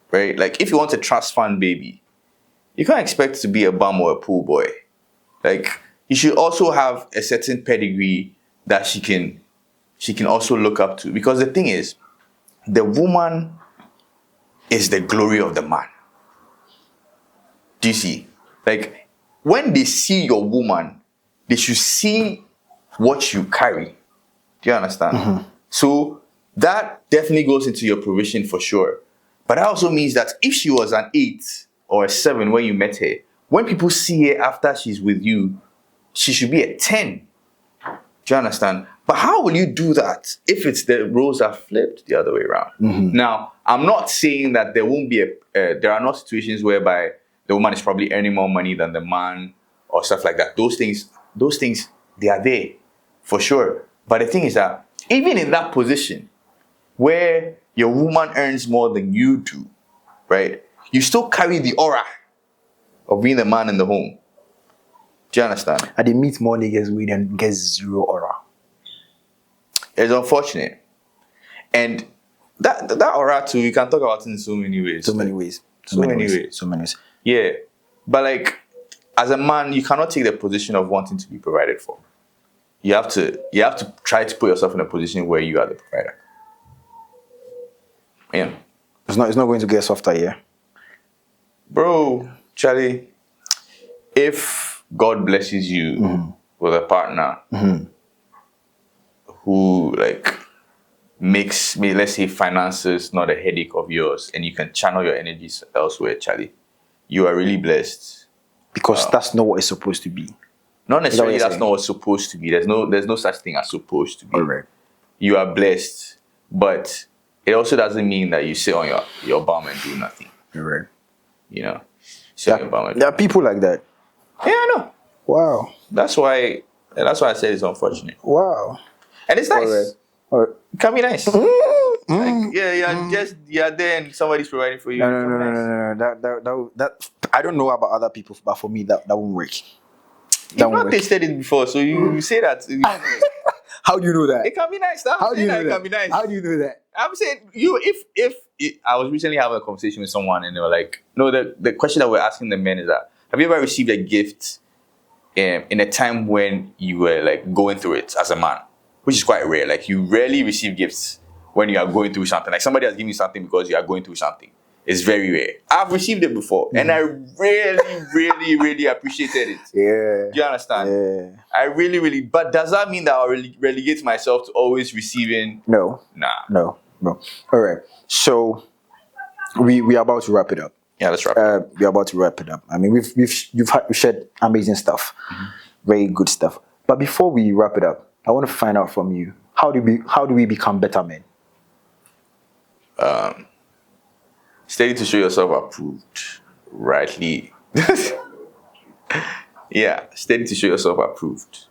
right? Like, if you want a trust fund baby, you can't expect to be a bum or a pool boy. Like, you should also have a certain pedigree that she can also look up to. Because the thing is, the woman is the glory of the man. Do you see? Like, when they see your woman, they should see what you carry. Do you understand? So that definitely goes into your provision for sure. But that also means that if she was an 8 or a 7 when you met her, when people see her after she's with you, she should be a 10. Do you understand? But how will you do that if it's the roles are flipped the other way around? Now, I'm not saying that there won't be there are not situations whereby the woman is probably earning more money than the man or stuff like that. Those things, they are there for sure. But the thing is that even in that position where your woman earns more than you do, right? You still carry the aura of being the man in the home. Do you understand? And they meet more niggas with and get zero aura. It's unfortunate. And that aura too, you can talk about it in so many ways. So many ways. Yeah. But like, as a man, you cannot take the position of wanting to be provided for. You have to try to put yourself in a position where you are the provider. Yeah. It's not going to get softer, yeah. Bro, Charlie, if God blesses you with a partner who like makes me, let's say, finances not a headache of yours, and you can channel your energies elsewhere, Charlie, you are really blessed. Because that's not what it's supposed to be. Not necessarily you're that's saying? not what's supposed to be. There's no such thing as supposed to be. All right. You are blessed, but it also doesn't mean that you sit on your bum and do nothing. All right. You know, sit on your bum and do There are nothing. people like that. Yeah, I know. Wow. That's why I said it's unfortunate. Wow. And it's nice. All right. All right. It can be nice. Like, you're there and somebody's providing for you. No, It no, can no, be no, nice. no, no. That I don't know about other people, but for me, that won't work. You've not tasted it before, so you say that. How do you know that? It can be nice. How do you know It that? can be nice. How do you know that? I'm saying if I was recently having a conversation with someone and they were like, no, the question that we're asking the men is that have you ever received a gift in a time when you were like going through it as a man, which is quite rare. Like you rarely receive gifts when you are going through something. Like somebody has given you something because you are going through something. It's very rare. I've received it before, and I really, really, really appreciated it. Yeah. Do you understand? Yeah. I really, really. But does that mean that I'll relegate myself to always receiving? No. Nah. No. All right. So we are about to wrap it up. Yeah, let's wrap it up. We're about to wrap it up. I mean, we've shared amazing stuff, very good stuff. But before we wrap it up, I want to find out from you how do we become better men? Study to show yourself approved, rightly. Yeah, study to show yourself approved.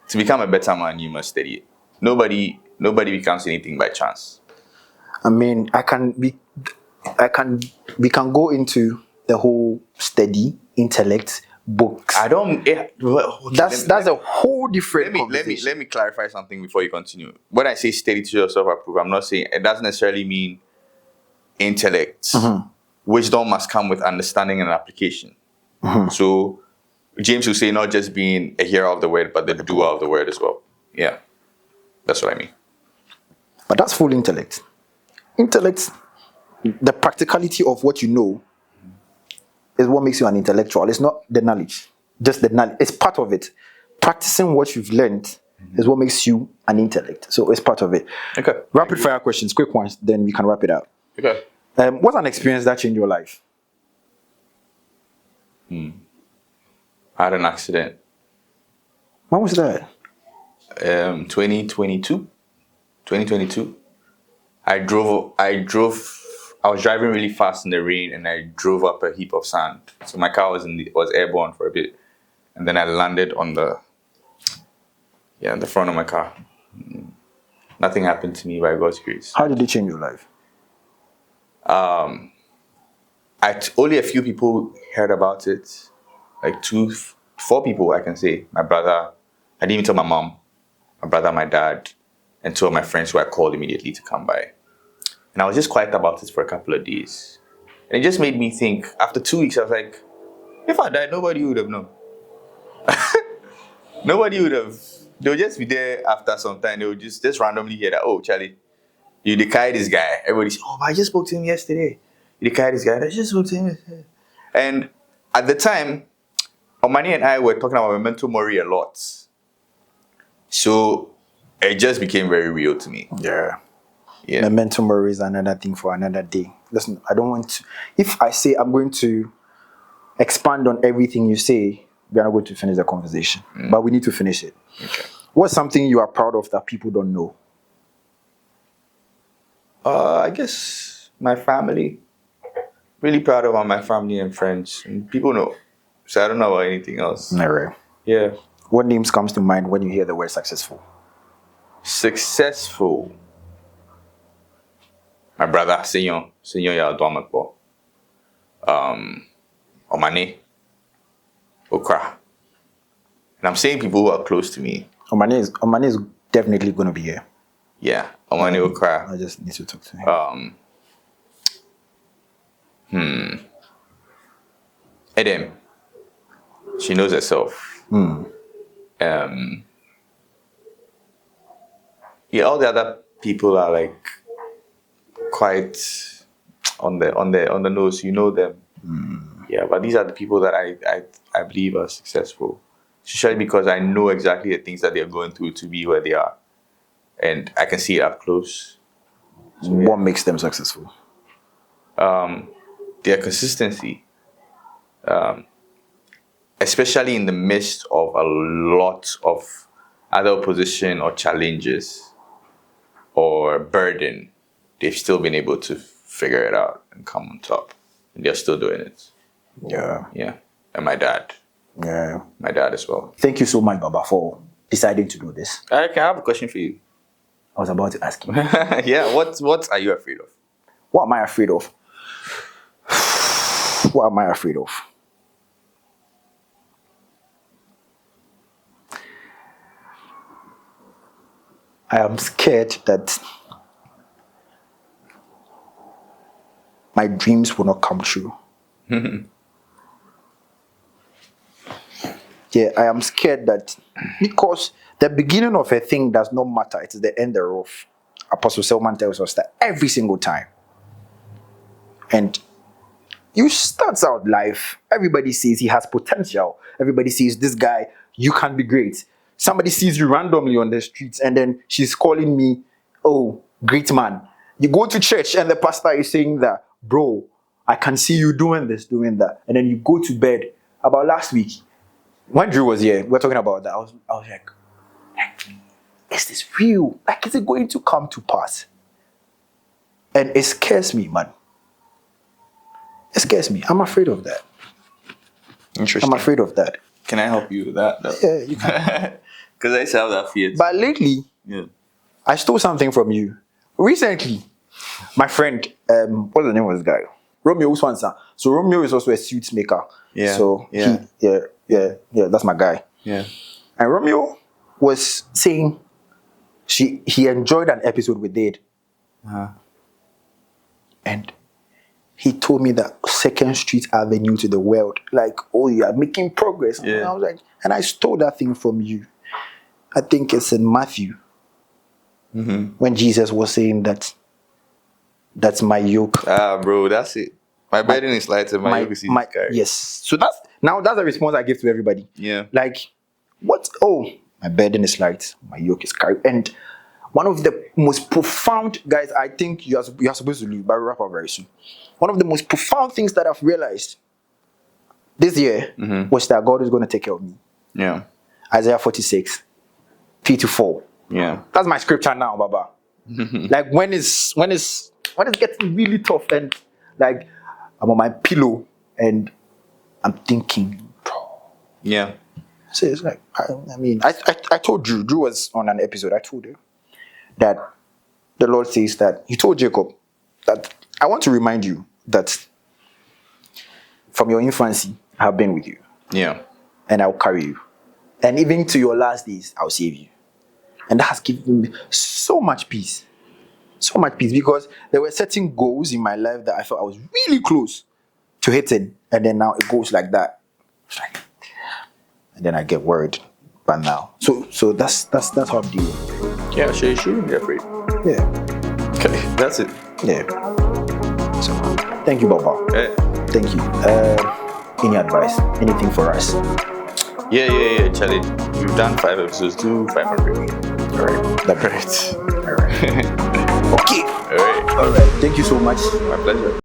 To become a better man, you must study it. Nobody becomes anything by chance. I mean, we can go into the whole study, intellect, books. I don't. That's a whole different conversation. Let me clarify something before you continue. When I say study to show yourself approved, I'm not saying it doesn't necessarily mean intellect. Wisdom must come with understanding and application. So James will say not just being a hearer of the word, but the doer of the word as well. Yeah, that's what I mean. But that's full intellect. Intellect, the practicality of what you know is what makes you an intellectual. It's not the knowledge, just the knowledge. It's part of it. Practicing what you've learned is what makes you an intellect. So it's part of it. Okay. Rapid fire questions, quick ones, then we can wrap it up. Okay. What's an experience that changed your life? I had an accident. When was that? 2022. I was driving really fast in the rain and I drove up a heap of sand. So my car was airborne for a bit. And then I landed on in the front of my car. Nothing happened to me by God's grace. How did it change your life? Only a few people heard about it. Like 4 people, I can say. My brother, I didn't even tell my mom. My brother, my dad, and 2 of my friends who I called immediately to come by. And I was just quiet about it for a couple of days. And it just made me think, after 2 weeks, I was like, if I died, nobody would have known. Nobody would have. They would just be there after some time. They would just randomly hear that, oh, Charlie, you decay this guy. Everybody says, oh, but I just spoke to him yesterday. You decay this guy. I just spoke to him yesterday. And at the time, Omani and I were talking about memento mori a lot. So it just became very real to me. Yeah. Yeah. Memento mori is another thing for another day. Listen, I don't want to. If I say I'm going to expand on everything you say, we are not going to finish the conversation. But we need to finish it. Okay. What's something you are proud of that people don't know? I guess my family. Really proud of all my family and friends. And people know. So I don't know about anything else. Never. Yeah. What names comes to mind when you hear the word successful? Successful. My brother, Senyor Yadomakbo. Omane. Okra. And I'm saying people who are close to me. Omane is definitely going to be here. Yeah. Omane Okra. I just need to talk to him. Edem. She knows herself. Yeah, all the other people are like quite on the nose. You know them. Yeah, but these are the people that I believe are successful. Especially because I know exactly the things that they're going through to be where they are. And I can see it up close. So, what makes them successful? Their consistency. especially in the midst of a lot of other opposition or challenges or burden, they've still been able to figure it out and come on top. And they're still doing it. Yeah. Yeah. And my dad. Yeah. My dad as well. Thank you so much, Baba, for deciding to do this. I have a question for you. I was about to ask you. Yeah, what are you afraid of? What am I afraid of? What am I afraid of? I am scared that my dreams will not come true. Yeah, I am scared that because the beginning of a thing does not matter, it's the end thereof. Apostle Selman tells us that every single time. And you start out life, everybody sees he has potential. Everybody sees this guy, you can be great. Somebody sees you randomly on the streets and then she's calling me, oh, great man. You go to church and the pastor is saying that, bro, I can see you doing this, doing that. And then you go to bed. About last week, when Drew was here, we were talking about that. I was like, is this real? Like, is it going to come to pass? And it scares me, man. It scares me. I'm afraid of that. Interesting. I'm afraid of that. Can I help you with that? Though? Yeah, you can. Because I used to have that fear. But lately, Yeah. I stole something from you. Recently, my friend, what's the name of this guy? Romeo Swanson. So Romeo is also a suits maker. Yeah. So Yeah. yeah, that's my guy. Yeah. And Romeo was saying he enjoyed an episode we did. And he told me that 2nd Street Avenue to the world, like, oh, you are making progress. Yeah. And I was like, and I stole that thing from you. I think it's in Matthew. When Jesus was saying that's my yoke. Bro, that's it. My burden is light and my yoke is easy to carry. Yes. So that's the response I give to everybody. Yeah. Like, what? Oh, my burden is light, my yoke is carried. And one of the most profound, guys, I think you are supposed to leave, but we'll wrap up very soon. One of the most profound things that I've realized this year was that God is going to take care of me. Yeah. Isaiah 46, 3-4. Yeah. That's my scripture now, Baba. Like when it's getting really tough and like I'm on my pillow and I'm thinking, bro. Yeah. So it's like, I told Drew was on an episode, I told him that the Lord says that, he told Jacob that I want to remind you that from your infancy, I have been with you. Yeah. And I'll carry you. And even to your last days, I'll save you. And that has given me so much peace. So much peace, because there were certain goals in my life that I thought I was really close to hitting. And then now it goes like that. And then I get worried. But now. So that's how I'm dealing. Yeah, sure, you shouldn't be afraid. Yeah. Okay, that's it. Yeah. So thank you, Baba. Hey. Thank you. Any advice? Anything for us? Yeah, Charlie. You've done 5 episodes, do 500. All right. That's Right. all right. Okay. All right. All right. Thank you so much. My pleasure.